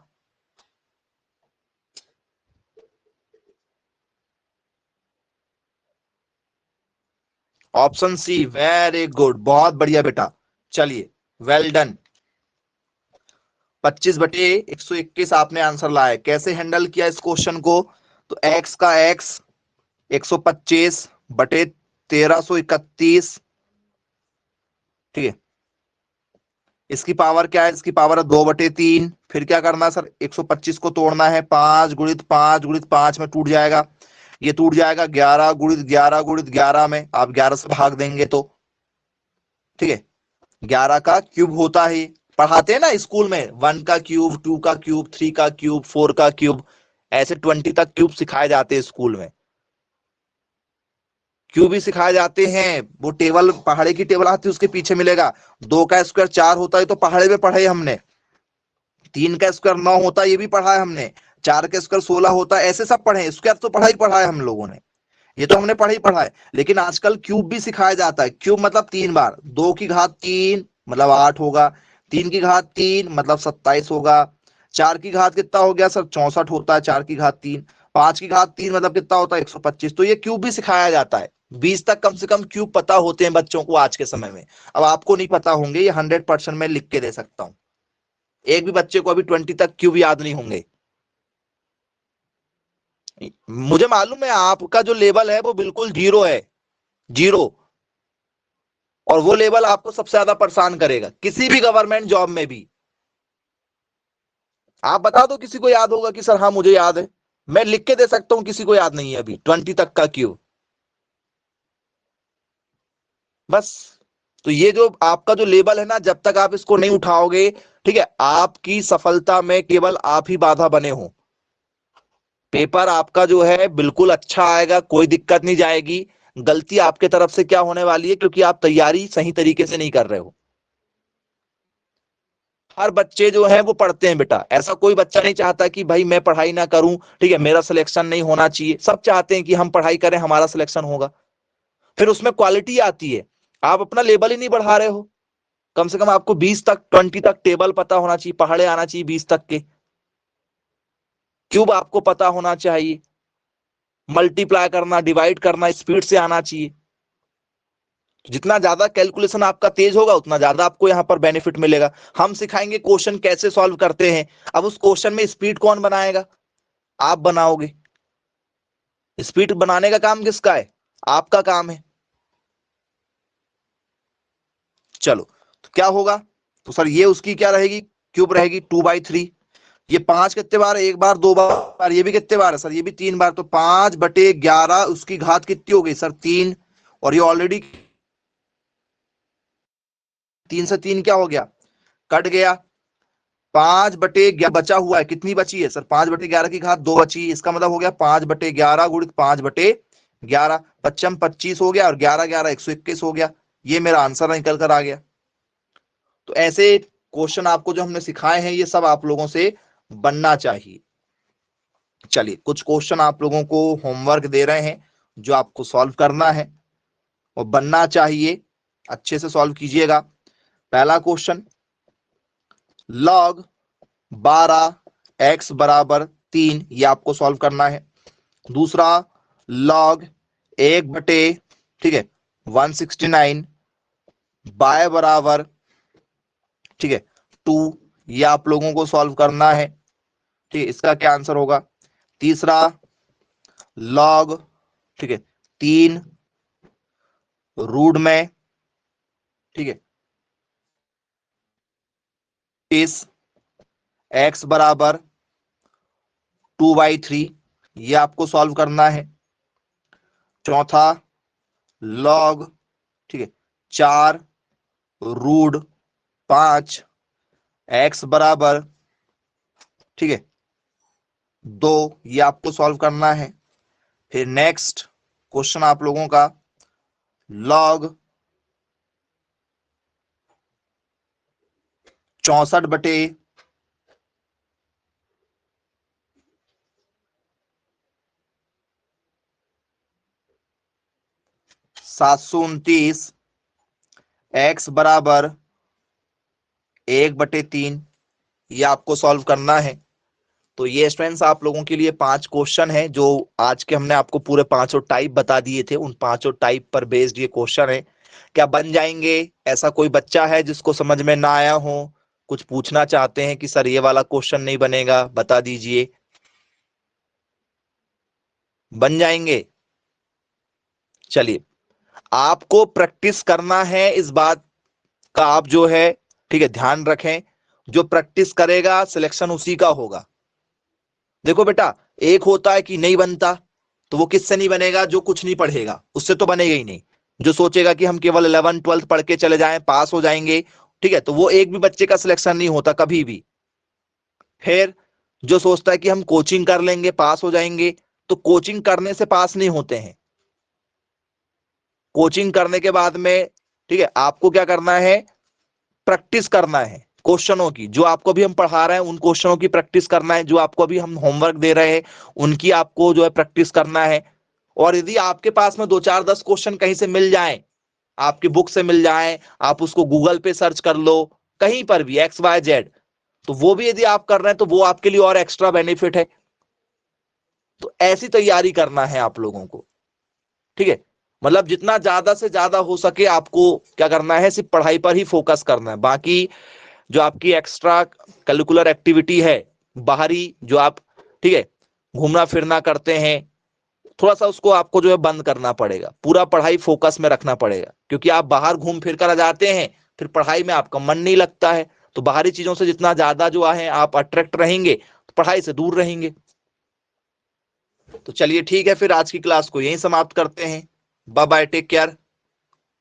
A: ऑप्शन सी, वेरी गुड, बहुत बढ़िया बेटा। चलिए, वेल डन। 25/121 आपने आंसर लाया। कैसे हैंडल किया इस क्वेश्चन को? तो x का x, 125/1331, ठीक है, इसकी पावर क्या है, इसकी पावर है 2/3। फिर क्या करना है सर, 125 को तोड़ना है, 5 × 5 × 5 में टूट जाएगा, ये टूट जाएगा 11 × 11 × 11 में, आप 11 से भाग देंगे तो, ठीक है, 11 का क्यूब होता है, पढ़ाते हैं ना स्कूल में, 1 का क्यूब, 2 का क्यूब, 3 का क्यूब, 4 का क्यूब, ऐसे 20 तक क्यूब सिखाए जाते हैं स्कूल में। क्यूब भी सिखाए जाते हैं, वो टेबल, पहाड़े की टेबल आती है उसके पीछे मिलेगा। 2 का स्क्वायर 4 होता है तो पहाड़े में पढ़े हमने। 3 का स्क्वायर 9 होता है, ये भी पढ़ा है हमने। 4 का स्क्वायर 16 होता है, ऐसे सब पढ़े। स्क्वायर तो पढ़ा है हम लोगों ने, ये तो हमने पढ़ा है। लेकिन आजकल क्यूब भी सिखाया जाता है। क्यूब मतलब 3 बार, 2 की घात 3 मतलब 8 होगा, 3 की घात 3 मतलब 27 होगा, 4 की घात कितना हो गया सर, 64 होता है, 4 की घात 3, 5 की घात 3 मतलब कितना होता है, 125। तो ये क्यूब भी सिखाया जाता है। 20 तक कम से कम क्यूब पता होते हैं बच्चों को आज के समय में। अब आपको नहीं पता होंगे, ये 100% मैं लिख के दे सकता हूँ। एक भी बच्चे को अभी 20 तक क्यूब याद नहीं होंगे। मुझे मालूम है आपका जो लेवल है वो बिल्कुल जीरो है, जीरो। और वो लेवल आपको सबसे ज्यादा परेशान करेगा किसी भी गवर्नमेंट जॉब में भी। आप बता दो किसी को याद होगा कि सर हाँ मुझे याद है, मैं लिख के दे सकता हूं, किसी को याद नहीं है अभी 20 तक का क्यों। बस। तो ये जो आपका जो लेबल है ना, जब तक आप इसको नहीं उठाओगे, ठीक है, आपकी सफलता में केवल आप ही बाधा बने हो। पेपर आपका जो है बिल्कुल अच्छा आएगा, कोई दिक्कत नहीं जाएगी। गलती आपके तरफ से क्या होने वाली है, क्योंकि आप तैयारी सही तरीके से नहीं कर रहे हो। हर बच्चे जो है वो पढ़ते हैं बेटा, ऐसा कोई बच्चा नहीं चाहता कि भाई मैं पढ़ाई ना करूं, ठीक है, मेरा सिलेक्शन नहीं होना चाहिए। सब चाहते हैं कि हम पढ़ाई करें, हमारा सिलेक्शन होगा। फिर उसमें क्वालिटी आती है। आप अपना लेवल ही नहीं बढ़ा रहे हो। कम से कम आपको 20 तक 20 तक टेबल पता होना चाहिए, पहाड़े आना चाहिए 20 तक के, क्यूब आपको पता होना चाहिए, मल्टीप्लाई करना, डिवाइड करना स्पीड से आना चाहिए। जितना ज्यादा कैलकुलेशन आपका तेज होगा, उतना ज्यादा आपको यहाँ पर बेनिफिट मिलेगा। हम सिखाएंगे क्वेश्चन कैसे सॉल्व करते हैं। अब उस क्वेश्चन में स्पीड कौन बनाएगा? आप बनाओगे। स्पीड बनाने का काम किसका है? आपका काम है। चलो, तो क्या होगा? तो सर ये उसकी क्या रहेगी? क्यूब रहेगी 2/3। ये 5 कितने बार है? एक बार, दो बार। ये भी कितने बार है सर? ये भी 3 बार। तो 5/11 उसकी घात कितनी हो गई सर? 3। और ये ऑलरेडी 3 से 3 क्या हो गया? कट गया। 5/11 बचा हुआ है, कितनी बची है सर? 5/11 की घात 2 बची। इसका मतलब हो गया 5/11 गुणित 5/11, 25 हो गया, और 11 11 121 हो गया। ये मेरा आंसर निकल कर आ गया। तो ऐसे क्वेश्चन आपको जो हमने सिखाए हैं, ये सब आप लोगों से बनना चाहिए। चलिए, कुछ क्वेश्चन आप लोगों को होमवर्क दे रहे हैं जो आपको सॉल्व करना है और बनना चाहिए। अच्छे से सॉल्व कीजिएगा। पहला क्वेश्चन, log 12 x बराबर 3, ये आपको सॉल्व करना है। दूसरा, log 1/, ठीक है, 169 y बराबर, ठीक है, 2, ये आप लोगों को सॉल्व करना है। ठीक है, इसका क्या आंसर होगा? तीसरा, log, ठीक है, 3 रूट में, ठीक है, इस x बराबर 2/3, ये आपको सॉल्व करना है। चौथा, log, ठीक है, 4 रूट 5 x बराबर, ठीक है, 2, ये आपको सॉल्व करना है। फिर नेक्स्ट क्वेश्चन आप लोगों का, log 64/, 729 x बराबर 1/3, ये आपको सॉल्व करना है। तो ये स्टूडेंट्स आप लोगों के लिए 5 क्वेश्चन है, जो आज के हमने आपको पूरे 5 टाइप बता दिए थे। उन 5 टाइप पर बेस्ड ये क्वेश्चन है। क्या बन जाएंगे? ऐसा कोई बच्चा है जिसको समझ में ना आया हो, कुछ पूछना चाहते हैं कि सर ये वाला क्वेश्चन नहीं बनेगा, बता दीजिए। बन जाएंगे? चलिए, आपको प्रैक्टिस करना है इस बात का, आप जो है, ठीक है, ध्यान रखें। जो प्रैक्टिस करेगा सिलेक्शन उसी का होगा। देखो बेटा, एक होता है कि नहीं बनता, तो वो किससे नहीं बनेगा? जो कुछ नहीं पढ़ेगा उससे तो बनेगा ही नहीं। जो सोचेगा कि हम केवल 11 12 पढ़ के चले जाएं, पास हो जाएंगे, ठीक है, तो वो एक भी बच्चे का सिलेक्शन नहीं होता कभी भी। फिर जो सोचता है कि हम कोचिंग कर लेंगे, पास हो जाएंगे, तो कोचिंग करने से पास नहीं होते हैं। कोचिंग करने के बाद में, ठीक है, आपको क्या करना है? प्रैक्टिस करना है क्वेश्चनों की। जो आपको भी हम पढ़ा रहे हैं उन क्वेश्चनों की प्रैक्टिस करना है। जो आपको अभी हम होमवर्क दे रहे हैं उनकी आपको जो है प्रैक्टिस करना है। और यदि आपके पास में 2 4 10 क्वेश्चन कहीं से मिल जाएं, आपकी बुक से मिल जाएं, आप उसको गूगल पे सर्च कर लो, कहीं पर भी XYZ, तो वो भी यदि आप कर रहे हैं तो वो आपके लिए और एक्स्ट्रा बेनिफिट है। तो ऐसी तैयारी करना है आप लोगों को। ठीक है, मतलब जितना ज्यादा से ज्यादा हो सके आपको क्या करना है? सिर्फ पढ़ाई पर ही फोकस करना है। बाकी जो आपकी एक्स्ट्रा करिकुलर एक्टिविटी है, बाहरी जो आप, ठीक है, घूमना फिरना करते हैं, थोड़ा सा उसको आपको जो है बंद करना पड़ेगा। पूरा पढ़ाई फोकस में रखना पड़ेगा, क्योंकि आप बाहर घूम फिर कर आ जाते हैं, फिर पढ़ाई में आपका मन नहीं लगता है। तो बाहरी चीजों से जितना ज्यादा जो है आप अट्रैक्ट रहेंगे तो पढ़ाई से दूर रहेंगे। तो चलिए ठीक है, फिर आज की क्लास को यहीं समाप्त करते हैं। Bye bye, take care.